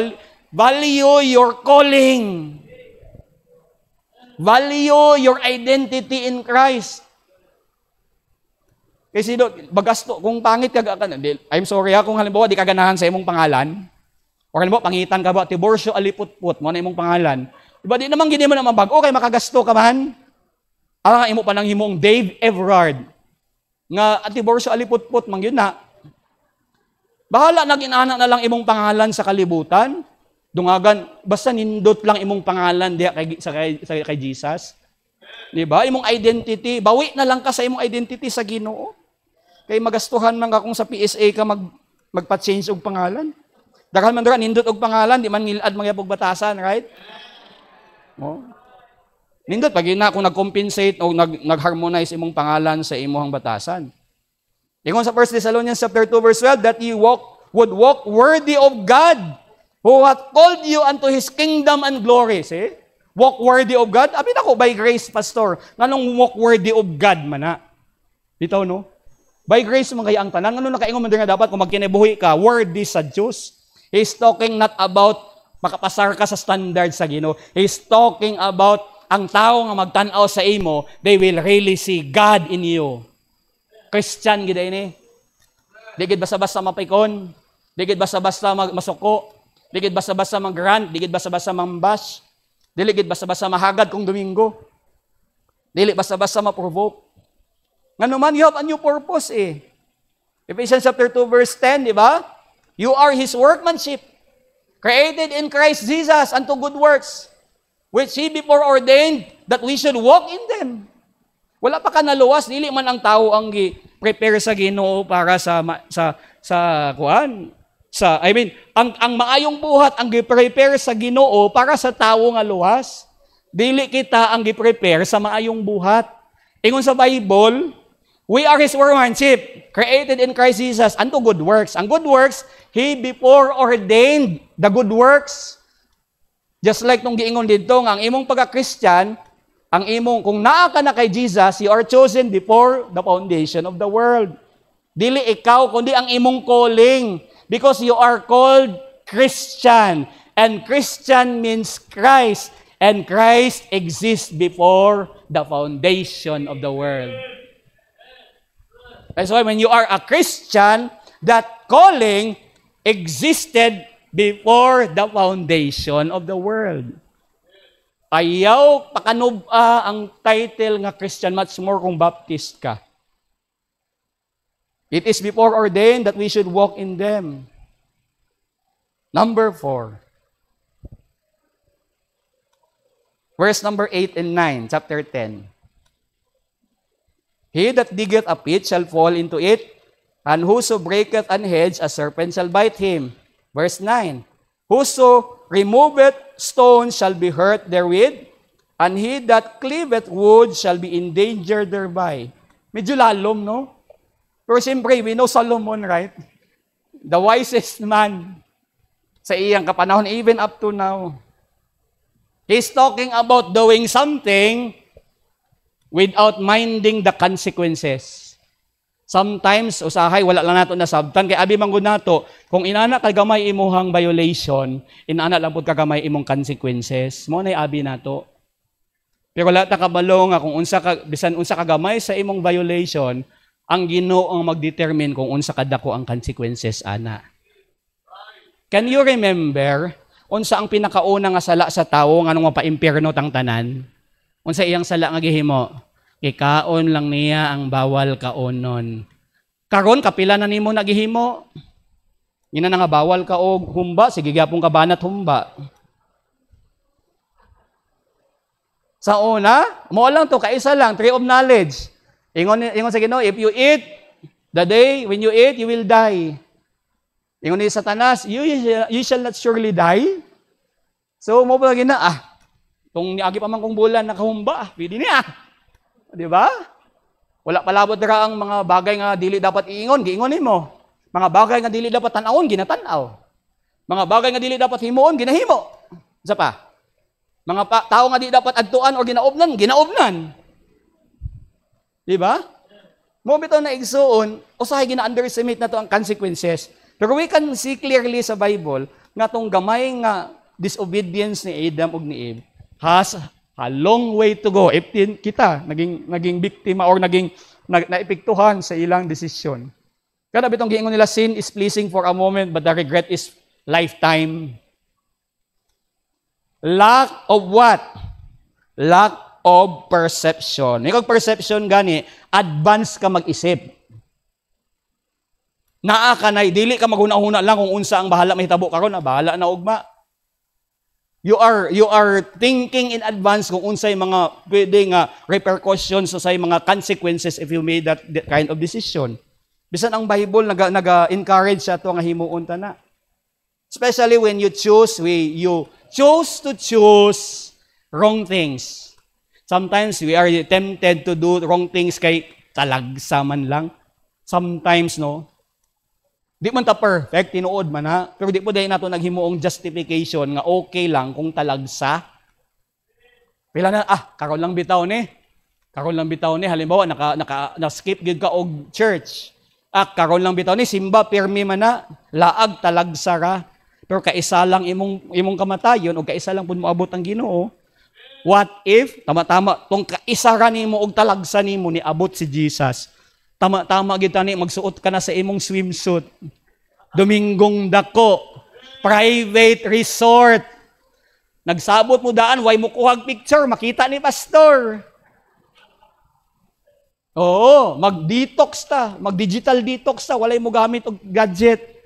Value your calling. Value your identity in Christ. Kasi bagasto, kung pangit ka, I'm sorry ha, kung halimbawa di ka ganahan sa imong pangalan, o halimbawa pangitan ka ba, Tiborcio Aliputput, mo na imong pangalan, diba di naman gini mo naman bag, okay, makagasto ka man. Ang imo pa nang himong Dave Everard, nga Tiborcio Aliputput, man yun na. Bahala, nag-inana na lang imong pangalan sa kalibutan, dungagan, basta nindot lang imong pangalan diya kay Jesus. Diba? Imong identity, bawi na lang ka sa imong identity sa Ginoo. Kay magastuhan man ka kung sa PSA ka magpa-change og pangalan. Daghan man dira nindot og pangalan, di man ngilad magyapog batasan, right? Oh. Nindot pag ina kung nag-compensate o nag-harmonize imong pangalan sa imong batasan. Ingon sa 1 Thessalonians chapter 2 verse 12 that you would walk worthy of God who hath called you unto His kingdom and glory. See? Walk worthy of God? Abi nako, by grace, pastor. Nganong walk worthy of God man na? Bitaw, no? By grace man kaya ang tanan. Ngano nakaingon man din nga dapat kung magkinabuhi ka, worthy sa Diyos. He's talking not about makapasar ka sa standard sa Ginoo. He's talking about ang tao nga magtan-aw sa imo, they will really see God in you. Christian gid ini. Di gid basta-basta mapikon, di gid basta-basta masuko, di gid basta-basta mag-grant, di gid basta-basta mambash, dili gid basta-basta mahagad kung Domingo. Dili basta-basta ma-provoke. Ngano man, you have a new purpose eh. Ephesians chapter 2 verse 10, di ba? You are His workmanship, created in Christ Jesus unto good works, which He before ordained that we should walk in them. Wala pa ka naluwas, dili man ang tao ang prepare sa Ginoo para ang maayong buhat ang gi-prepare sa Ginoo para sa tao nga luwas. Dili kita ang gi-prepare sa maayong buhat. Ingon sa Bible, we are His workmanship, created in Christ Jesus unto good works. Ang good works, He before ordained the good works. Just like nung giingon dito, ang imong pagka-Christian, ang imong, kung naa ka na kay Jesus, you are chosen before the foundation of the world. Dili ikaw, kundi ang imong calling. Because you are called Christian. And Christian means Christ. And Christ exists before the foundation of the world. That's why when you are a Christian, that calling existed before the foundation of the world. Ayaw pakanuba ang title nga Christian, much more kung Baptist ka. It is before ordained that we should walk in them. Number 4. Verse number 8 and 9, chapter 10. He that diggeth a pit shall fall into it, and whoso breaketh an hedge, a serpent shall bite him. Verse 9. Whoso removeth stone shall be hurt therewith, and he that cleaveth wood shall be endangered thereby. Medyo lalom, no? Pero siyempre, we know Solomon, right? The wisest man sa iyang kapanahon, even up to now. He's talking about doing something without minding the consequences. Sometimes, usahay, wala lang nato nasabtan. Kaya abi manggod nato, kung inana kagamay imuhang violation, inana lang pud kagamay imong consequences. Mo na abi nato. Pero wala ta kabalo nga kung bisan unsa kagamay sa imong violation, ang Ginoo ang magdetermine kung unsa kadako ang consequences ana. Can you remember unsa ang pinakauna nga sala sa tawo nganong mapa-impierno tang tanan? Unsa iyang sala nga gihimo? Ikaon lang niya ang bawal kaonon. Karon kapila na nimo nagihimo? Ina na nga bawal ka og humba, sige gyapon ka banat humba. Sa una, mo lang to kaisa lang, tree of knowledge. Ingon sa Ginoo, if you eat The day when you eat, you will die. Ingon ni Satanas, you shall not surely die. So, mo pa na, kung niagi pa man kong bulan, nakahumba, pwede niya. Di ba? Wala palabot ra ang mga bagay nga dili dapat iingon, giingonin mo. Mga bagay nga dili dapat tan-awon, ginatan-aw. Mga bagay nga dili dapat himuon, ginahimo. Isa pa. Mga tao nga di dapat adtuan o ginaobnan, ginaobnan. Di ba? Mo bitaw na igsuon, usahay gina-underestimate na to ang consequences. Pero we can see clearly sa Bible nga tong gamay nga disobedience ni Adam ug ni Eve has a long way to go if kita naging biktima or naipiktuhan sa ilang desisyon. Kada bitong giingon nila, sin is pleasing for a moment but the regret is lifetime. Lack of what? Lack of perception. Ikaw perception gani, advance ka mag-isip. Naa ka na, dili ka maghuna-huna lang kung unsa ang bahala mahitabo karon, bahala na ugma. You are thinking in advance kung unsay mga pwede nga repercussions sa mga consequences if you made that kind of decision. Bisan ang Bible naga-encourage sa to nga himuon ta na. Especially when you choose to choose wrong things. Sometimes we are tempted to do wrong things kay talagsa man lang. Sometimes no. Di man ta perfect, tinuod man ha. Pero di po dahil nato naghimuong justification nga okay lang kung talagsa. Pila na, karon lang bitaw ni. Karon lang bitaw ni. Halimbawa, na-skip gid ka og church. Karon lang bitaw ni, simba, pirmi man na. Laag, talagsa ra. Pero kaisa lang imong kamatayon o kaisa lang pud moabot ang Ginoo. What if, tama-tama, tong kaisa ra nimo og talagsa nimo ni abot si Jesus. Tama-tama gid tani magsuot ka na sa imong swimsuit. Domingong dako, private resort. Nagsabot mo daan, way mo kuhag picture, makita ni pastor. Oo, mag-detox ta, mag-digital detox ta, walay mo gamit og gadget.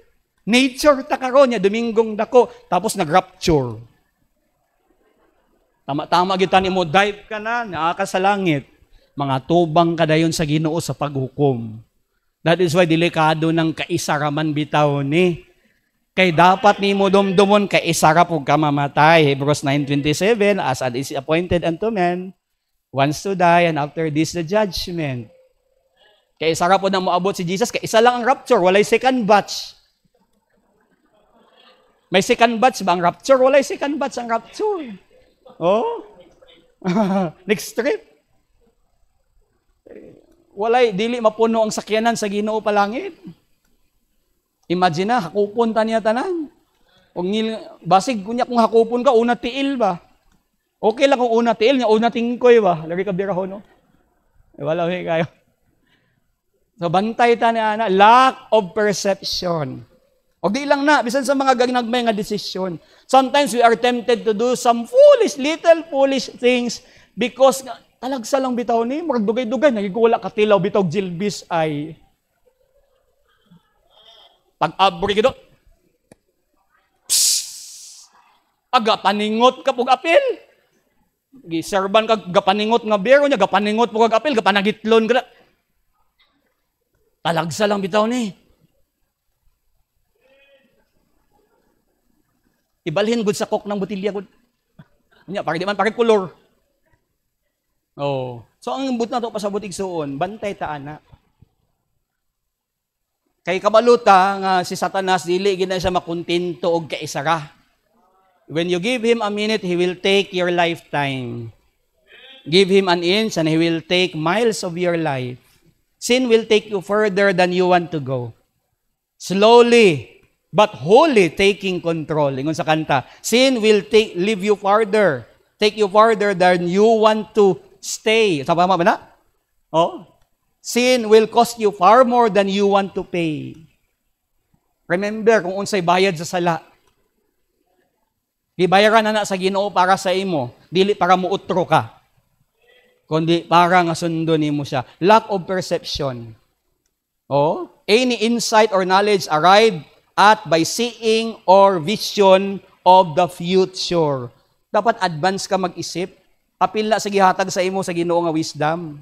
Nature ta karon nya domingong dako, tapos nag-rapture. Tama-tama gid tani mo dive ka na, naa ka sa langit. Mga tubang kadayon sa Ginoo sa paghukom. That is why delikado ng kaisaraman bitaw ni. Kay dapat nimo dumdumon kaisara pug ka mamatay. Hebrews 9:27, as it is appointed unto men, once to die, and after this the judgment. Kaisara po na moabot si Jesus, kaisa lang ang rapture, walay second batch. May second batch ba ang rapture? Walay second batch ang rapture. Oh? Next trip. Walay, dili mapuno ang sakyanan sa Ginoo palangit. Imagine na, hakupon ta niya tanan. Basig kunya kung hakupon ka, una tiil ba? Okay lang kung una tiil niya, una tingkoy ba? Lagi ka biraho, no? Wala, okay kayo. So, bantay ta niya na, lack of perception. O di lang na, bisan sa mga gagnagmay nga desisyon. Sometimes we are tempted to do some little foolish things because talagsa lang bitaw ni, murag dugay-dugay, nagigula ka tilaw, bitaw jilbis ay. Pag-abri ka do, gapaningot ka pug apil. Giserban ka, gapaningot nga biro niya, gapaningot pug apil, gapanagitlon ka. Talagsa lang bitaw ni. Ibalhin gud sa kok ng butilya gud. Nya, para di man pare color. Oh. So ang but na to pasabot igsuon, bantay ta ana. Kay kabaluta nga si Satanas dili gid na siya makontento og kaisara. When you give him a minute, he will take your lifetime. Give him an inch and he will take miles of your life. Sin will take you further than you want to go. Slowly but wholly taking control. Ingon sa kanta, sin will leave you farther. Take you farther than you want to stay. Tama ba na? Oh. Sin will cost you far more than you want to pay. Remember kung unsay bayad sa sala. Gibayaran na sa Ginoo para sa imo, dili para muutro ka. Kundi para nga sundo nimo siya. Lack of perception. Oh, any insight or knowledge arrived at by seeing or vision of the future. Dapat advance ka mag-isip. Apil na sa gihatag sa imo sa Ginoo nga wisdom.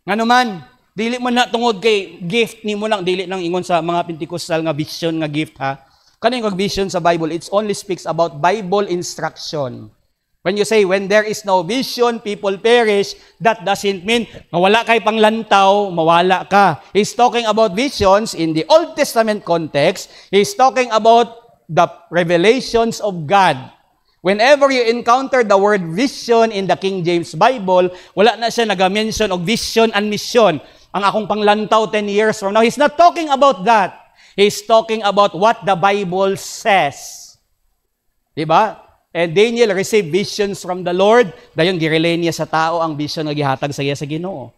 Ngano man, Dili man na tungod kay gift nimo lang, dili nang ingon sa mga Pentecostal nga vision nga gift ha. Kaning vision sa Bible, it only speaks about Bible instruction. When you say, when there is no vision, people perish, that doesn't mean mawala kay panglantaw, mawala ka. He's talking about visions in the Old Testament context. He's talking about the revelations of God. Whenever you encounter the word vision in the King James Bible, wala na siya nag-mention of vision and mission. Ang akong panglantaw 10 years from now, he's not talking about that. He's talking about what the Bible says. Diba? And Daniel received visions from the Lord. Dayon girelay niya sa tao ang vision nga gihatag sa iya sa Ginoo.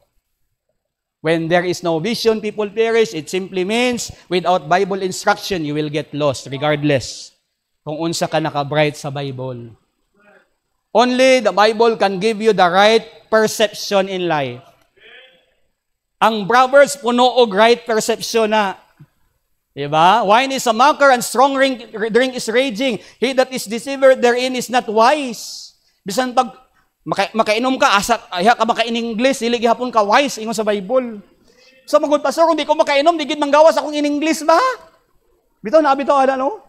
When there is no vision, people perish. It simply means without Bible instruction, you will get lost regardless kung unsa ka naka-bright sa Bible. Only the Bible can give you the right perception in life. Ang Proverbs puno og right perception na. Diba? Wine is a mocker and strong drink is raging. He that is deceiver therein is not wise. Bisan pag makainom ka, ayaw ka maka-in-English, dili gihapon ka wise, ingon sa Bible. So magod pastor, kung di ko makainom, di gid manggawas akong in-English ba? Bitaw ada no?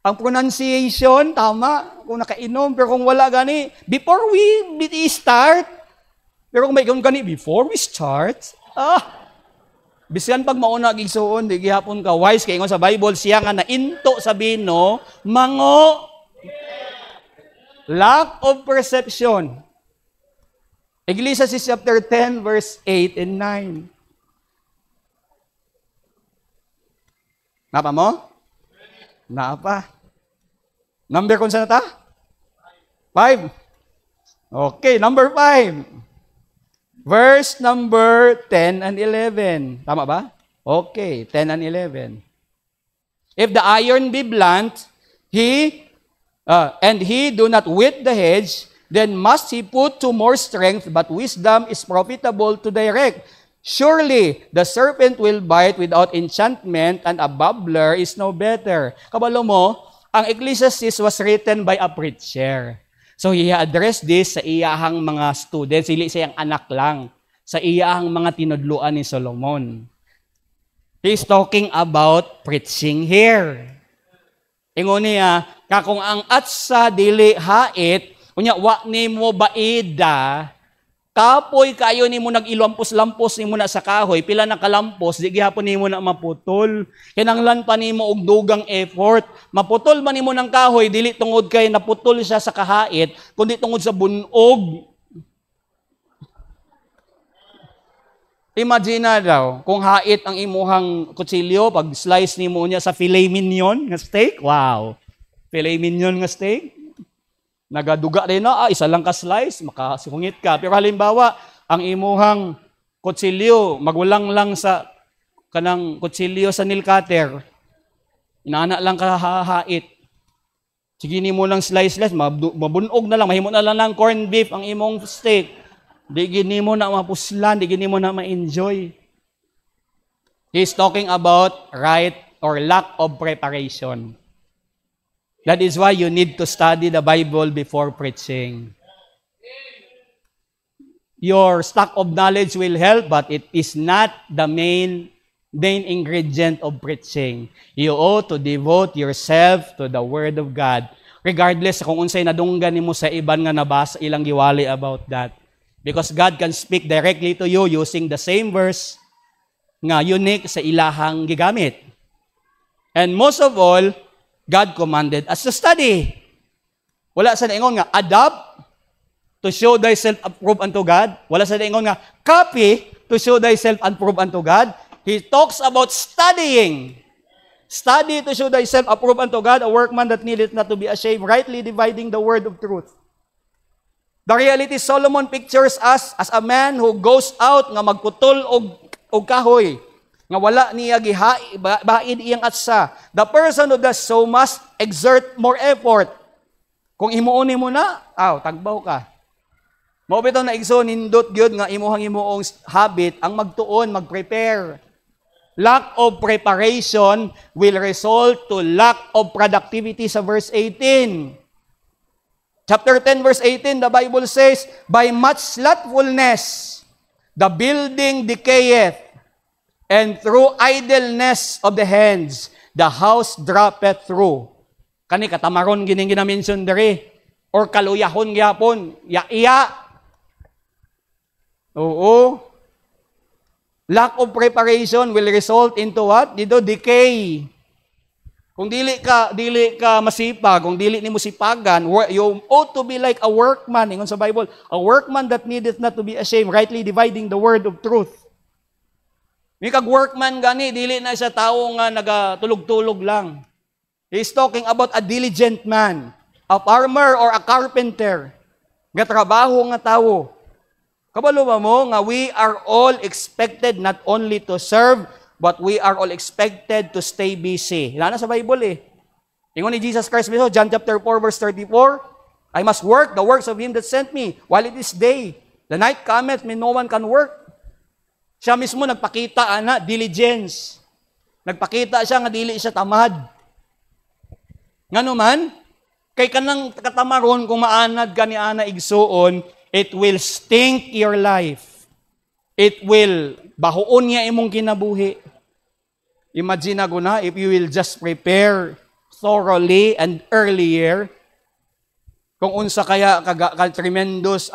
Ang pronunciation, tama, kung nakainom, pero kung wala gani, before we start, pero kung may gani, before we start, bisan pag mauna gigsuon, di gihapon ka wise, kaya sa Bible, siya nga nainto sa bino, mango, lack of perception. Ecclesiastes chapter 10, verse 8 and 9. Napa mo? Napa. Number kung saan na ta? 5. Okay, number 5. Verse number 10 and 11. Tama ba? Okay, 10 and 11. If the iron be blunt, and he do not whet the hedge, then must he put to more strength, but wisdom is profitable to direct. Surely, the serpent will bite without enchantment, and a babbler is no better. Kabalo mo, ang Ecclesiastes was written by a preacher. So, he addressed this sa iyahang mga students, hindi siyang anak lang, sa iyahang mga tinudluan ni Solomon. He's talking about preaching here. Ingon niya, kakung ang atsa dili hait, unya wa nimo baida, kapoy kayo nimo nag-ilampos-lampos nimo na sa kahoy, pila na kalampos, di gihapon nimo na maputol. Kinanglan pa nimo og dugang effort. Maputol man nimo ng kahoy, dili tungod kay naputol siya sa kahait, kundi tungod sa bunog. Imagine na daw, kung hait ang imuhang kutsilyo, pag slice nimo niya sa filet mignon nga steak, wow. Filet mignon nga steak. Nagaduga rin na, isa lang ka slice, makasungit ka. Pero halimbawa, ang imuhang kutsilyo, magulang lang sa kanang kutsilyo sa nail cutter, inana lang ka hahait. Sige ni mo lang slice, mabunog na lang, mahimo na lang ng corned beef ang imong steak. Di gini mo na mapuslan, di gini mo na ma-enjoy. He's talking about right or lack of preparation. That is why you need to study the Bible before preaching. Your stock of knowledge will help, but it is not the main ingredient of preaching. You ought to devote yourself to the Word of God. Regardless kung unsay nadunggan nimo sa iban nga nabasa ilang giwali about that. Because God can speak directly to you using the same verse nga unique sa ilahang gigamit. And most of all, God commanded us to study. Wala sa naingon nga, adapt to show thyself approved unto God. Wala sa naingon nga, copy to show thyself approved unto God. He talks about studying. Study to show thyself approved unto God, a workman that needeth not to be ashamed, rightly dividing the word of truth. The reality, Solomon pictures us as a man who goes out nga magputol og kahoy. Nga wala niya gihaid iyang atsa. The person who does so must exert more effort. Kung imuuni mo na, tagbaw ka. Mao bitaw na igsoon nindot gyud nga imuhang habit ang magtuon, mag-prepare. Lack of preparation will result to lack of productivity sa verse 18. Chapter 10 verse 18, the Bible says, by much slothfulness The building decayeth, and through idleness of the hands, the house droppeth through. Kani katamaron gining ginamention dere, or kaluyahon gyapon, iya. Oo. Lack of preparation will result into what? Dito decay. Kung dili ka masipag, kung dili nimo sipagan, you ought to be like a workman. Ingon sa Bible, a workman that needeth not to be ashamed, rightly dividing the word of truth. May kag workman gani, dili na siya tao nga nagatulog-tulog lang. He's talking about a diligent man, a farmer or a carpenter, nga trabaho nga tao. Kabalo ba mo nga we are all expected not only to serve, but we are all expected to stay busy. Lana sa Bible eh. Ingon ni Jesus Christ mismo, John chapter 4 verse 34, I must work the works of Him that sent me while it is day. The night cometh when no one can work. Siya mismo nagpakita, diligence. Nagpakita siya nga dili siya tamad. Ngano man, kay kanang katamaron kung maanad ka ni ana igsuon, it will stink your life. It will bahuon niya imong kinabuhi. Imagine na guna, if you will just prepare thoroughly and earlier, kung unsa kaya ka-tremendous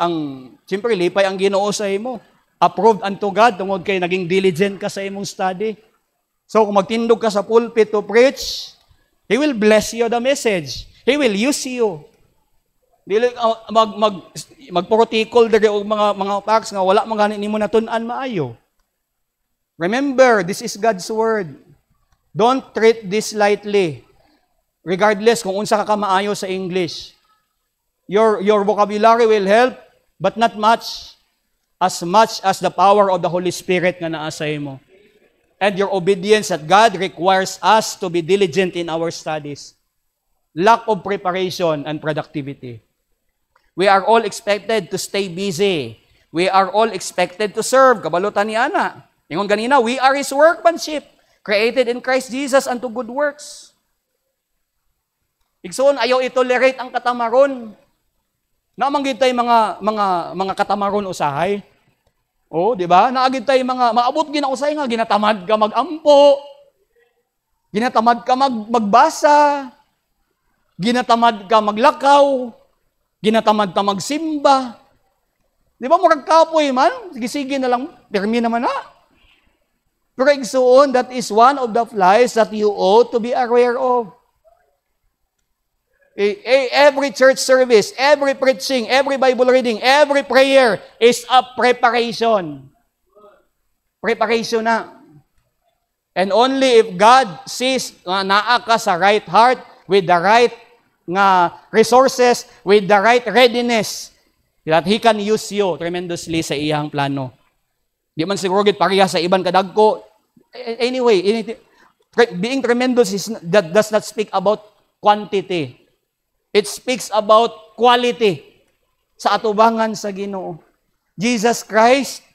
siyempre lipay ang Ginoo sa imo. Approved unto God, tungod kay naging diligent ka sa imong study. So kung magtindog ka sa pulpit to preach, He will bless you the message. He will use you. Dili magprotikol diri og mga facts nga wala man gani nimo natun-an maayo. Remember, this is God's word. Don't treat this lightly. Regardless kung unsa ka maayo sa English. Your vocabulary will help, but not much as the power of the Holy Spirit nga naa sa imo. And your obedience that God requires us to be diligent in our studies. Lack of preparation and productivity. We are all expected to stay busy. We are all expected to serve. Kabalutan ni ana. Ingon ganina, we are His workmanship, created in Christ Jesus unto good works. Igsoon, ayaw itolerate ang katamaron. Namanggit tayo mga katamaron usahay. Oh, di ba? Naagid tayo maabot ginausay nga, ginatamad ka magampo, ginatamad ka magbasa, ginatamad ka maglakaw, ginatamad ka magsimba. Di ba, murag kapoy man? Sige-sige na lang, permi naman na. Pero igsoon, that is one of the flies that you ought to be aware of. Every church service, every preaching, every Bible reading, every prayer is a preparation. Preparation na. And only if God sees na naa ka sa right heart, with the right nga resources, with the right readiness, that He can use you tremendously sa iyang plano. Di man siguro gid pareha sa iban kadagko. Anyway, being tremendous that does not speak about quantity. It speaks about quality sa atubangan sa Ginoo. Jesus Christ,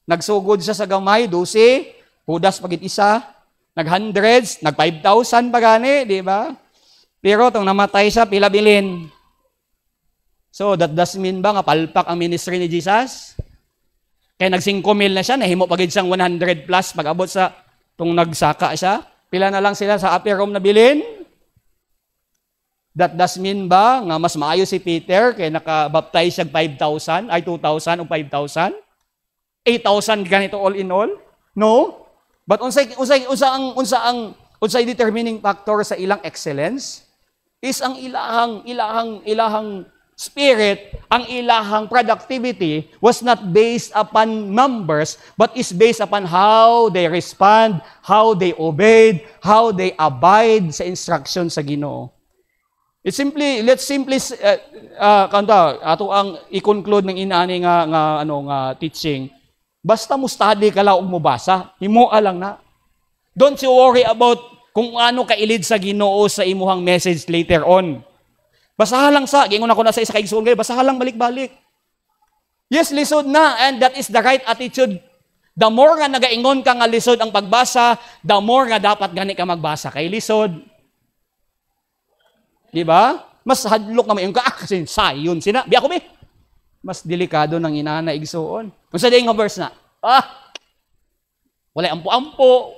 nagsugod siya sa gamay, 12, Judas pagit isa, nag-hundreds, nag-5,000 pa gani, di ba? Pero tong namatay siya, pila bilin. So, that does mean ba nga palpak ang ministry ni Jesus? Kaya nag-5,000 na siya, nahimo pagid siyang 100 plus pag-abot sa tong nagsaka siya. Pila na lang sila sa upper room na bilin? That does mean ba nga mas maayo si Peter kay nakabaptize siya 5,000, ay 2,000 o 5,000? 8,000 ganito all in all? No. But unsay determining factor sa ilang excellence is ang ilahang spirit, ang ilahang productivity was not based upon numbers, but is based upon how they respond, how they obeyed, how they abide sa instruction sa Ginoo. Let's simply ato ang i-conclude ng inaani nga teaching. Basta mo study ka lang og mo basa, himuha lang na. Don't you worry about kung ano kailid sa Ginoo sa imuhang message later on. Basahan lang gingon ako na sa isa ka igsoon kay basahan lang balik-balik. Yes, lisod na, and that is the right attitude. The more nga nagaingon ka nga lisod ang pagbasa, the more nga dapat gani ka magbasa kay lisod. Di ba? Mas hadlok naman yung kasi sayon sina. Biya ko be. Mas delikado ng inana igsuon. Kung sa nga verse na, walay ampo-ampo,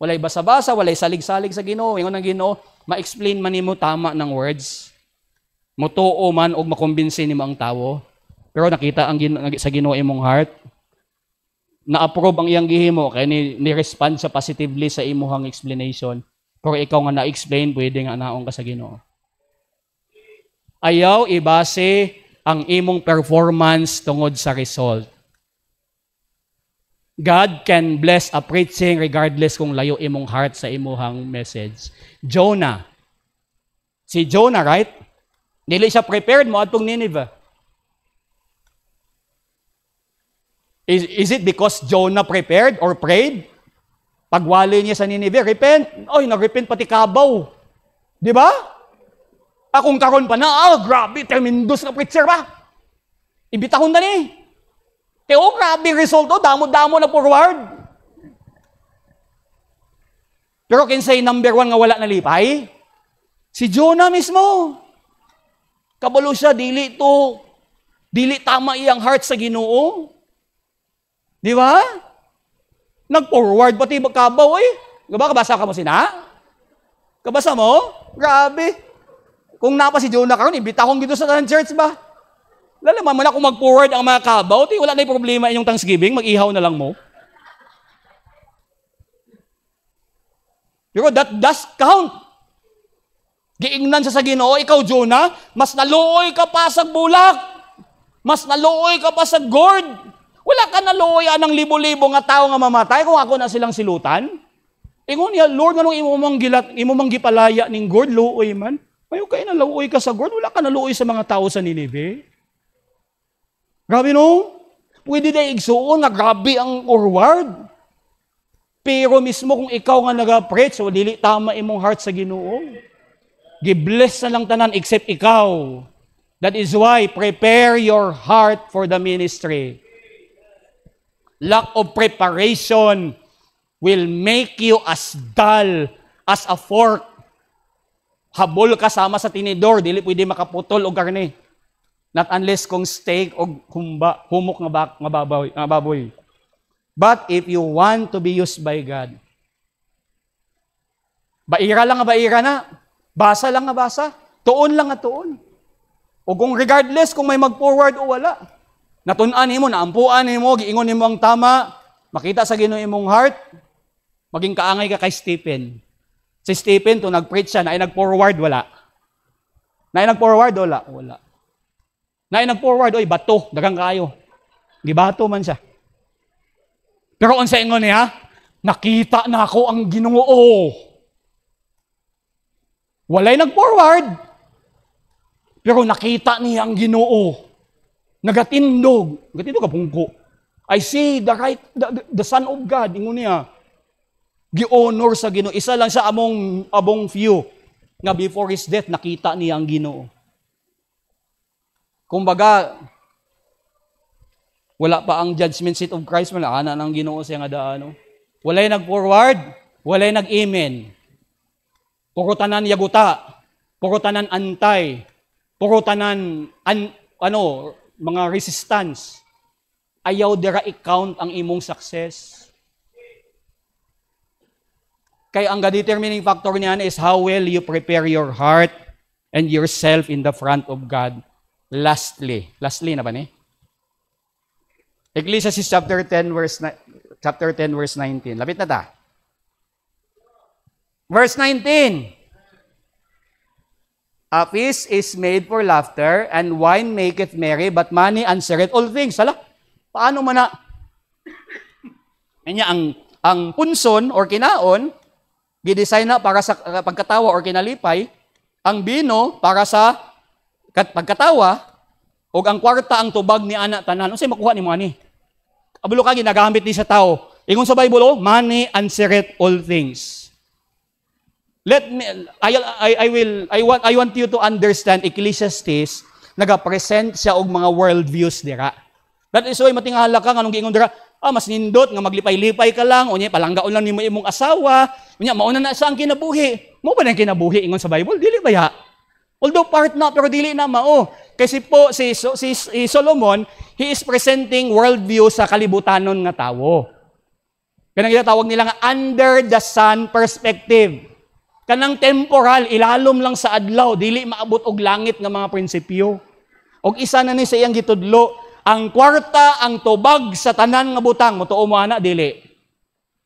walay basa-basa, walay salig-salig sa Ginoo. Ingon ng Ginoo, ma-explain man nimo tama ng words. Motuo man o makumbinsi nimo ang tawo. Pero nakita ang sa Ginoo imong heart, na-approve ang iyang gihimo, kaya ni-respond sa positively sa imuhang explanation. Pero ikaw nga na-explain, pwede nga naong ka sa Ginoo. Ayaw ibase ang imong performance tungod sa result. God can bless a preaching regardless kung layo imong heart sa imuhang message. Jonah. Si Jonah, right? Dili siya prepared mo atong Nineveh. Is it because Jonah prepared or prayed? Pagwali niya sa Nineveh, repent. Oy, nag-repent pati kabaw. Di ba? Akong karon pa na, grabe, tremendous na preacher ba? Ibitahon na ni. Teo, grabe result, damo-damo na forward. Pero kinsay number 1 nga wala nalipay? Si Jonah mismo. Kabalo siya, dili tama iyang heart sa Ginoo. Di ba? Nag-forward pati kabaw eh. Diba, kabasa ka mo sina? Kabasa mo? Grabe. Kung napa si Jonah karon, ibitahon gito sa church ba? Lalaman mo na kung mag-forward ang mga kabaw, wala na yung problema inyong Thanksgiving, mag-ihaw na lang mo. Pero that does count. Giingnan sa Ginoo, ikaw Jonah, mas naluoy ka pa sa bulak. Mas naluoy ka pa sa gourd. Wala ka naluoy ng libo-libo nga tao nga mamatay kung ako na silang silutan. Ingon niya, Lord, anong imong gipalaya ning gourd, luoy man. Ayaw kayo naluoy ka sa gourd, wala ka naluoy sa mga tao sa Nineveh. Grabe no? Pwede na igsuon nga grabe ang forward. Pero mismo kung ikaw nga nag-preach, so dili tama imong heart sa Ginoo. Gibless na lang tanan except ikaw. That is why, prepare your heart for the ministry. Lack of preparation will make you as dull as a fork. Habol kasama sa tinidor, dili pwede makaputol o karne. Not unless kung steak o humok nga baboy. But if you want to be used by God, baira lang nga baira na, basa lang nga basa, tuon lang nga tuon. O kung regardless kung may mag-forward o wala, natun-an mo, naampuan mo, giingon mo ang tama, makita sa Ginoo imong heart, maging kaangay ka kay Stephen. Si Stephen, to nag-preach siya, na ay nag-forward, wala. Na ay nag-forward, wala. Wala. Na ay nag-forward, oy, bato, dagang kayo. Gibato man siya. Pero unsa ingon niya, nakita na ako ang Ginoo. Walay nag-forward. Pero nakita niya ang Ginoo. Nagatindog. Nagatindog ka pungko. I see the Son of God. Ingon niya. Gi-honor sa Ginoo. Isa lang sa abong few nga before his death, nakita niya ang Ginoo. Kumbaga, wala pa ang judgment seat of Christ, wala ana ng Ginoo siya nga daano. Walay nag-forward, walay nag-amen. Puro tanan yaguta, puro tanan antay, puro tanan mga resistance. Ayaw dira i-count ang imong success. Kaya ang determining factor niyan is how well you prepare your heart and yourself in the front of God. Lastly na ba ni? Ecclesiastes chapter 10 verse 19. Lapit na ta. Verse 19. A feast is made for laughter, and wine maketh merry, but money answereth all things. Sala, paano man na? Kanya ang punson or kinaon, gidesign na para sa pagkatawa or kinalipay, ang bino para sa pagkatawa, o ang kwarta ang tubag ni ana tanan. Unsay makuha nimo ani? Abulo ka ginagamit ni sa tao. Ingon sa Bible, money answereth all things. I want you to understand Ecclesiastes nagapresent siya og mga worldviews dira. That is why matingala ka nganong giingon dira, mas nindot nga maglipay-lipay ka lang, unya palanggaon lang nimo imong asawa, unya mauna na sa ang kinabuhi. Mo ba nang kinabuhi ingon sa Bible? Dili ba ya? Although part na pero dili na mao. Kasi po si Solomon, he is presenting worldview sa kalibutanon nga tawo. Kanang ginatawag nila nga under the sun perspective. Kanang temporal, ilalom lang sa adlaw, dili maabot og langit nga mga prinsipyo. Og isa na ni sa iyang gitudlo, ang kwarta, ang tubag sa tanan nga butang, motuo mo ana dili.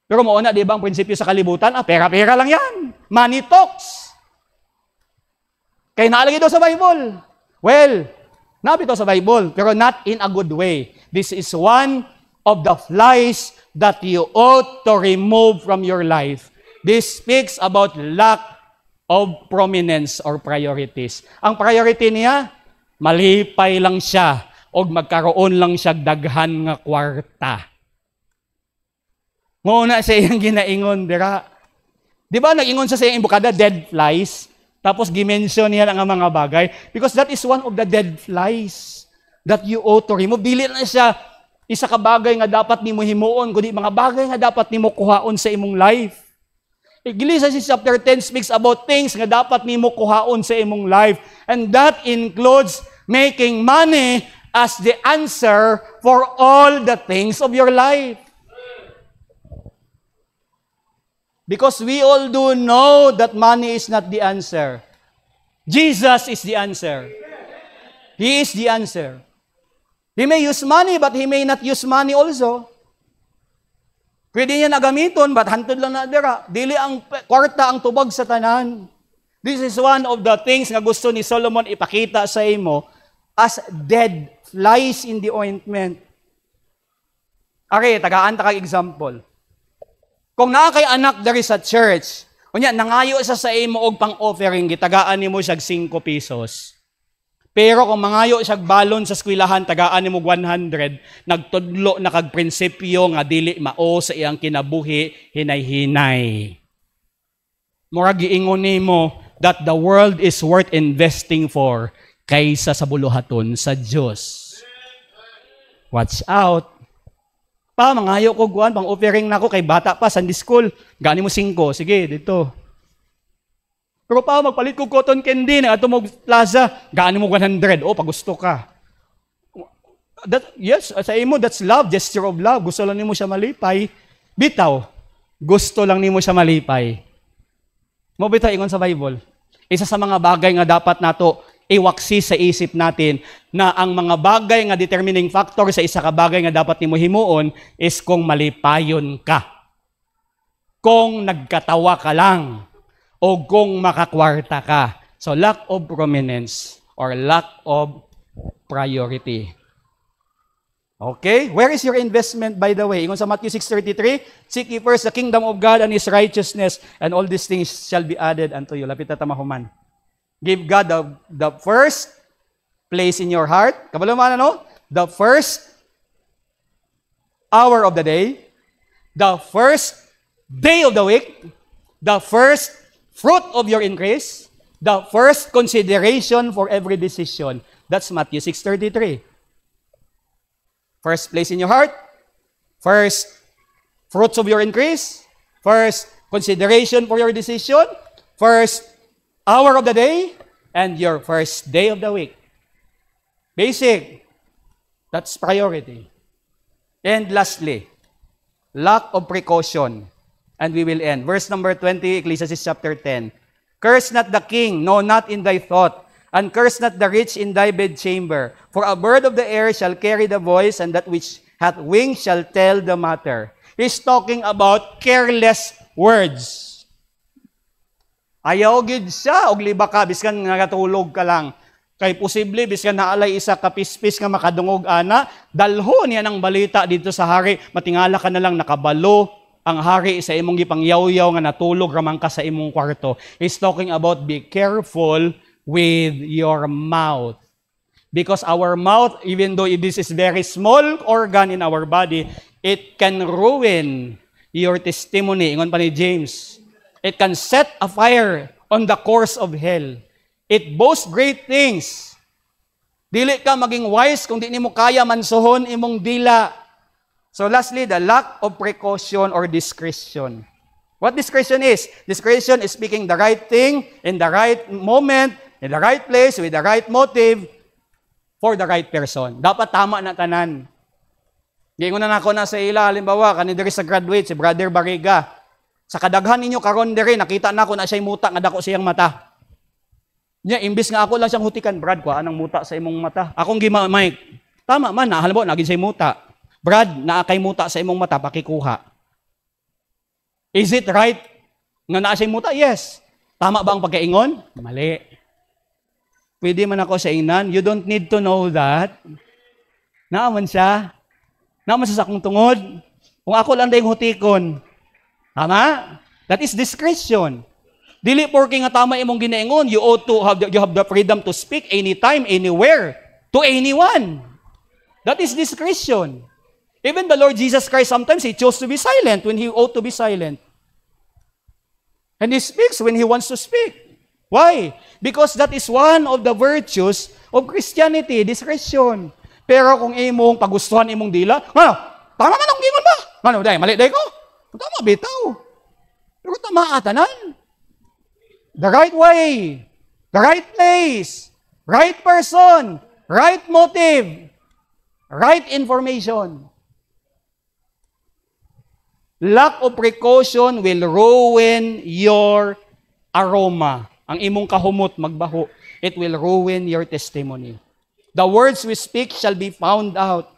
Pero mao na di ba ang prinsipyo sa kalibutan? Pera-pera lang yan. Money talks. Kaya naalagay daw sa Bible. Well, napito sa Bible, pero not in a good way. This is one of the flies that you ought to remove from your life. This speaks about lack of prominence or priorities. Ang priority niya, malipay lang siya o magkaroon lang siya daghan nga kwarta. Muna sa iyang ginaingon, dira. Di ba nag-ingon sa iyang imbukada, dead flies? Tapos gimension niya ang mga bagay. Because that is one of the dead flies that you ought to remove. Dili na siya isa ka bagay nga dapat nimo himuon, kundi mga bagay nga dapat nimo kuhaon sa imong life. Ecclesiastes chapter 10 speaks about things nga dapat nimo kuhaon sa imong life. And that includes making money as the answer for all the things of your life. Because we all do know that money is not the answer. Jesus is the answer. He is the answer. He may use money, but he may not use money also. Pwede niya nagamiton, but hantod lang na dira. Dili ang kwarta ang tubag sa tanan. This is one of the things nga gusto ni Solomon ipakita sa imo as dead flies in the ointment. Okay, tagaan ta kag example. Kung naa kay anak dari sa church, unya nangayo sa imo og pang-offering, gitagaan nimo siya 5 pesos. Pero kung mangayo siya balon sa eskwelahan, tagaan nimo 100, nagtudlo na kag prinsipyo nga dili mao sa iyang kinabuhi, hinay-hinay. Murag giingon nimo that the world is worth investing for kaysa sa buluhaton sa Dios. Watch out. Pa, mangayo ko guan, pang offering na ako kay bata pa, Sunday school. Gani mo 5, sige, dito. Pero pa, magpalit ko cotton candy na ato mo plaza, gani mo 100. O, pagusto ka. Yes, sa imo, that's love, gesture of love. Gusto lang nimo siya malipay. Bitaw, gusto lang nimo siya malipay. Mo bitaw ingon sa Bible. Isa sa mga bagay nga dapat nato iwaksi sa isip natin na ang mga bagay nga determining factor sa isa ka bagay nga dapat nimo himuon is kung malipayon ka. Kung nagkatawa ka lang o kung makakwarta ka. So lack of prominence or lack of priority. Okay? Where is your investment, by the way? Ingon sa Matthew 6:33, seek ye first the kingdom of God and His righteousness, and all these things shall be added unto you. Lapit na tamahuman. Give God the first place in your heart. Kabalo man ano? The first hour of the day, the first day of the week, the first fruit of your increase, the first consideration for every decision. That's Matthew 6:33. First place in your heart, first fruits of your increase, first consideration for your decision, first hour of the day, and your first day of the week. Basic. That's priority. And lastly, lack of precaution. And we will end. Verse number 20, Ecclesiastes chapter 10. Curse not the king, no, not in thy thought, and curse not the rich in thy bedchamber. For a bird of the air shall carry the voice, and that which hath wings shall tell the matter. He's talking about careless words. Ayaw gid siya, og liba ka, biskan nga katulog ka lang. Kay posible, biskan naalay isa kapispis nga makadungog ana, dalho niya ng balita dito sa hari, matingala ka na lang nakabalo, ang hari sa imong gipangyaw-yaw nga natulog ramang ka sa imong kwarto. He's talking about be careful with your mouth. Because our mouth, even though this is very small organ in our body, it can ruin your testimony. Ingon pa ni James. It can set a fire on the course of hell. It boasts great things. Dili ka maging wise kung di nimo kaya mansuhon imong dila. So lastly, the lack of precaution or discretion. What discretion is? Discretion is speaking the right thing in the right moment, in the right place, with the right motive, for the right person. Dapat tama na tanan. Gingon na ako na sa ila, halimbawa, kanina sa graduate, si Brother Bariga. Sa kadaghan ninyo karon diri, nakita na ako na siya'y muta, nga dako siyang mata. Nya, imbis nga ako lang siyang hutikan, Brad, kuha anang muta sa imong mata. Akong gimamay, tama man, halimbawa, naging siya'y muta. Brad, naakay muta sa imong mata, pakikuha. Is it right nga naa siya'y muta? Yes. Tama ba ang pagkaingon? Mali. Pwede man ako sa ingnan, you don't need to know that. Naaman siya. Naaman sa akong tungod. Kung ako lang dayong hutikon. Tama? That is discretion. Dili porke nga tama imong ginaingon, you ought to have the freedom to speak anytime, anywhere, to anyone. That is discretion. Even the Lord Jesus Christ, sometimes He chose to be silent when He ought to be silent. And He speaks when He wants to speak. Why? Because that is one of the virtues of Christianity, discretion. Pero kung imong pagustuhan imong dila, tama man ang gingon ba? Mali day ko? Tama, bitaw. Pero tama atanan. The right way, the right place, right person, right motive, right information. Lack of precaution will ruin your aroma. Ang imong kahumot magbaho, it will ruin your testimony. The words we speak shall be found out.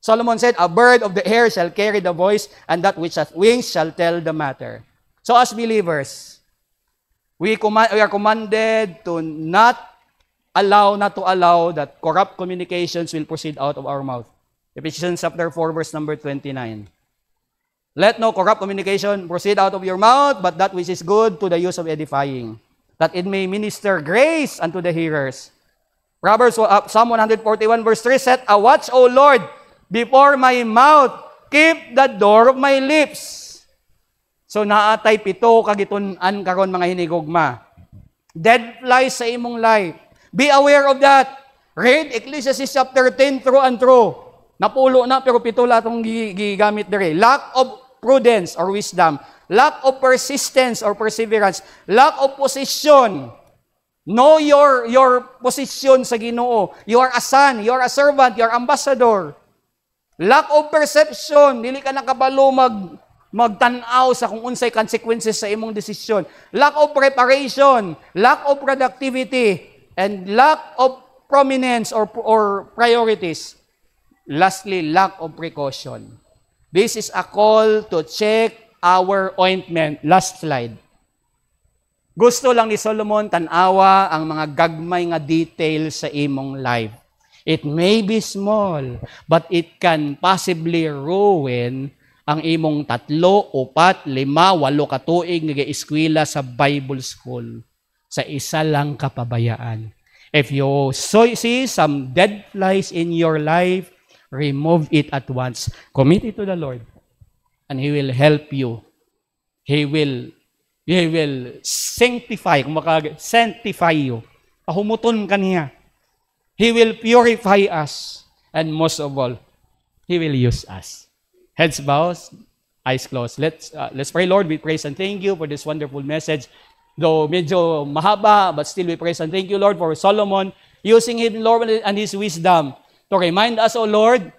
Solomon said, a bird of the air shall carry the voice, and that which hath wings shall tell the matter. So as believers, we are commanded to not to allow that corrupt communications will proceed out of our mouth. Ephesians chapter 4, verse number 29. Let no corrupt communication proceed out of your mouth, but that which is good to the use of edifying, that it may minister grace unto the hearers. Psalm 141, verse 3, set a watch, O Lord, before my mouth, keep the door of my lips. So naatay pito kagitun-an karon mga hinigugma. Dead flies sa imong life. Be aware of that. Read Ecclesiastes chapter 10 through and through. Napulo na pero pito la atong gigamit dire. Lack of prudence or wisdom, lack of persistence or perseverance, lack of position. Know your position sa Ginoo. You are a son, you are a servant, you are ambassador. Lack of perception, dili ka nakabalo magtanaw sa kung unsay consequences sa imong desisyon. Lack of preparation, lack of productivity, and lack of prominence or priorities. Lastly, lack of precaution. This is a call to check our ointment. Last slide. Gusto lang ni Solomon tanawa ang mga gagmay nga details sa imong life. It may be small, but it can possibly ruin ang imong 3, 4, 5, 8 ka tuig nga eskwela sa Bible school sa isa lang kapabayaan. If you see some dead flies in your life, remove it at once. Commit it to the Lord, and He will help you. He will sanctify you. Pahumuton ka niya. He will purify us, and most of all, He will use us. Heads bowed, eyes closed. Let's pray, Lord. We praise and thank you for this wonderful message. Though medyo mahaba, but still we praise and thank you, Lord, for Solomon using him, Lord, and his wisdom to remind us, O Lord,